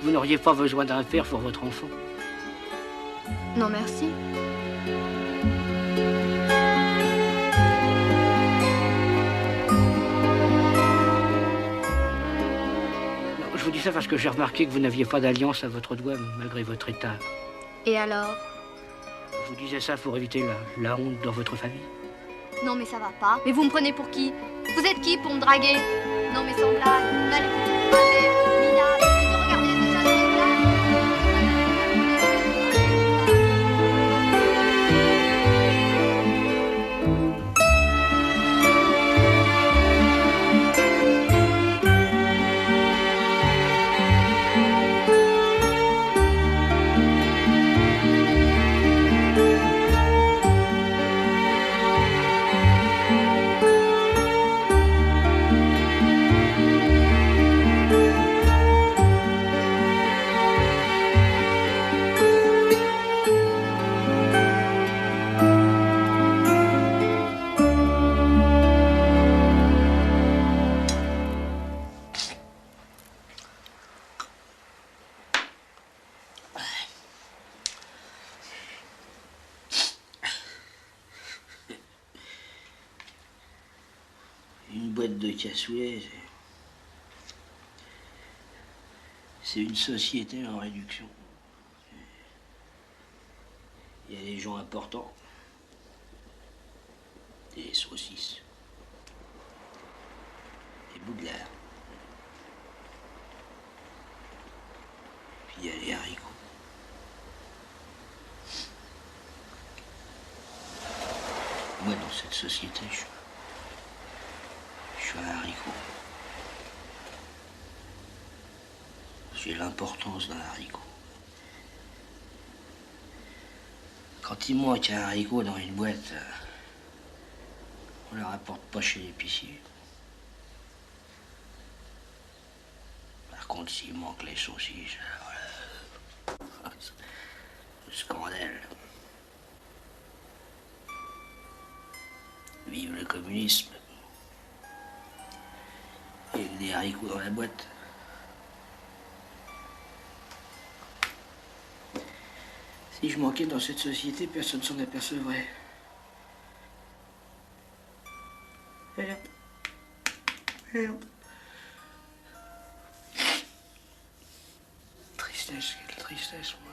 Vous n'auriez pas besoin d'un père pour votre enfant?
Non, merci.
Non, je vous dis ça parce que j'ai remarqué que vous n'aviez pas d'alliance à votre doigt, malgré votre état.
Et alors?
Je vous disais ça pour éviter la honte dans votre famille.
Non, mais ça va pas. Mais vous me prenez pour qui? Vous êtes qui pour me draguer? Non, mais sans blague. Allez, Mina.
boîte de cassoulet, c'est une société en réduction. Il y a des gens importants, des saucisses, des boudlards, puis il y a les haricots. Moi, dans cette société, je suis un haricot. J'ai l'importance d'un haricot. Quand il manque un haricot dans une boîte, on ne le rapporte pas chez l'épicier. Par contre, s'il manque les saucisses, voilà. Le scandale. Vive le communisme. Et des haricots dans la boîte. Si je manquais dans cette société, personne ne s'en apercevrait. Merde. Tristesse, quelle tristesse, moi.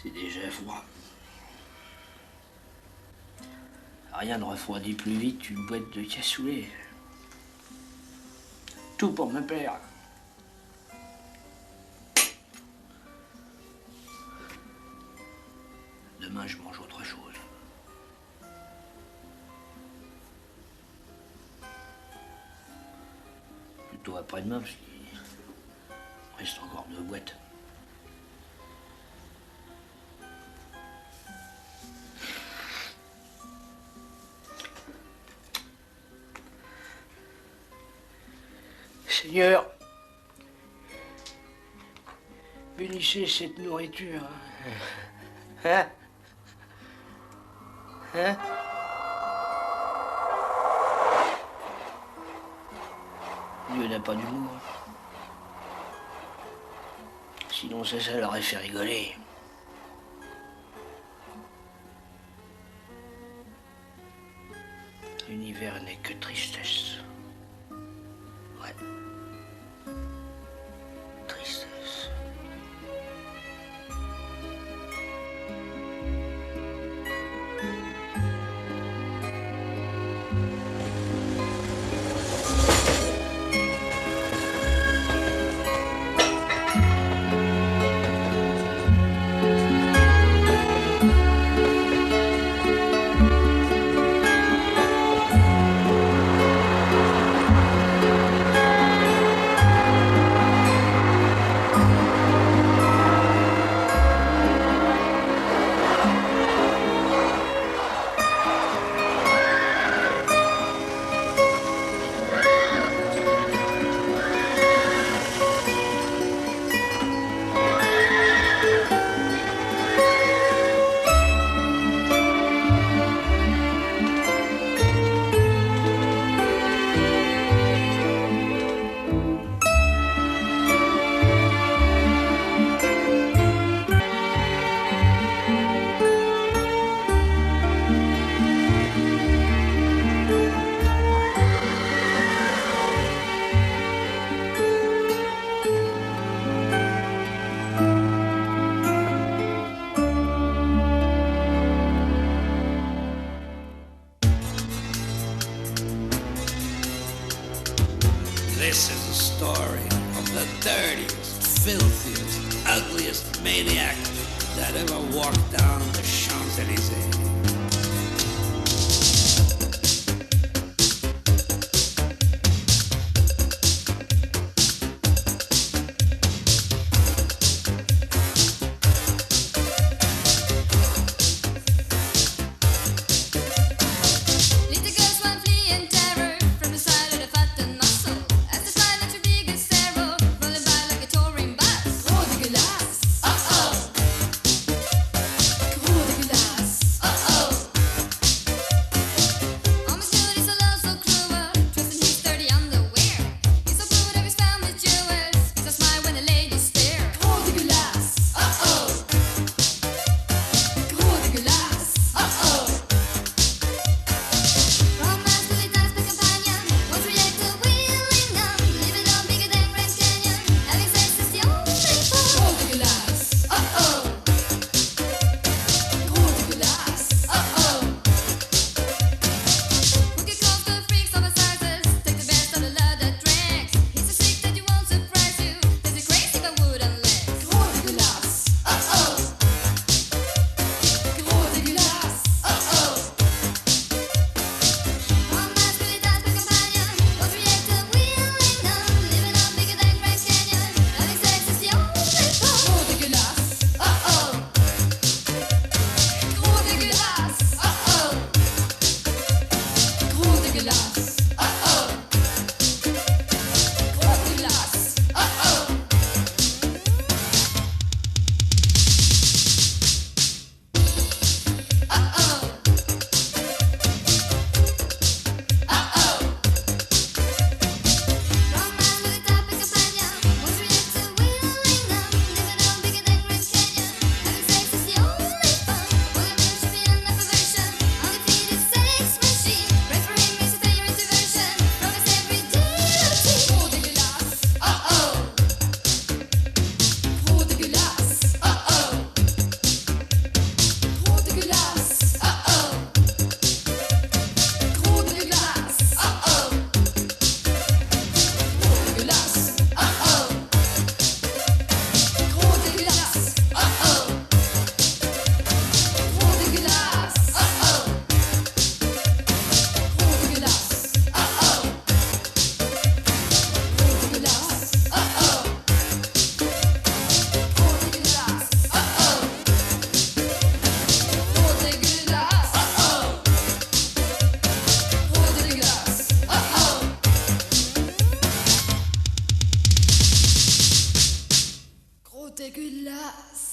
C'est déjà froid. Rien ne refroidit plus vite qu'une boîte de cassoulet. Tout pour me plaire. Demain, je mange autre chose. Plutôt après-demain, parce qu'il reste encore 2 boîtes. Seigneur, bénissez cette nourriture. Hein? Hein? Dieu n'a pas d'humour. Sinon, ça l'aurait fait rigoler. L'univers n'est que tristesse. Ouais. Tristesse.
This is the story of the dirtiest, filthiest, ugliest maniac that ever walked down the Champs-Élysées.
Oh,
dégueulasse.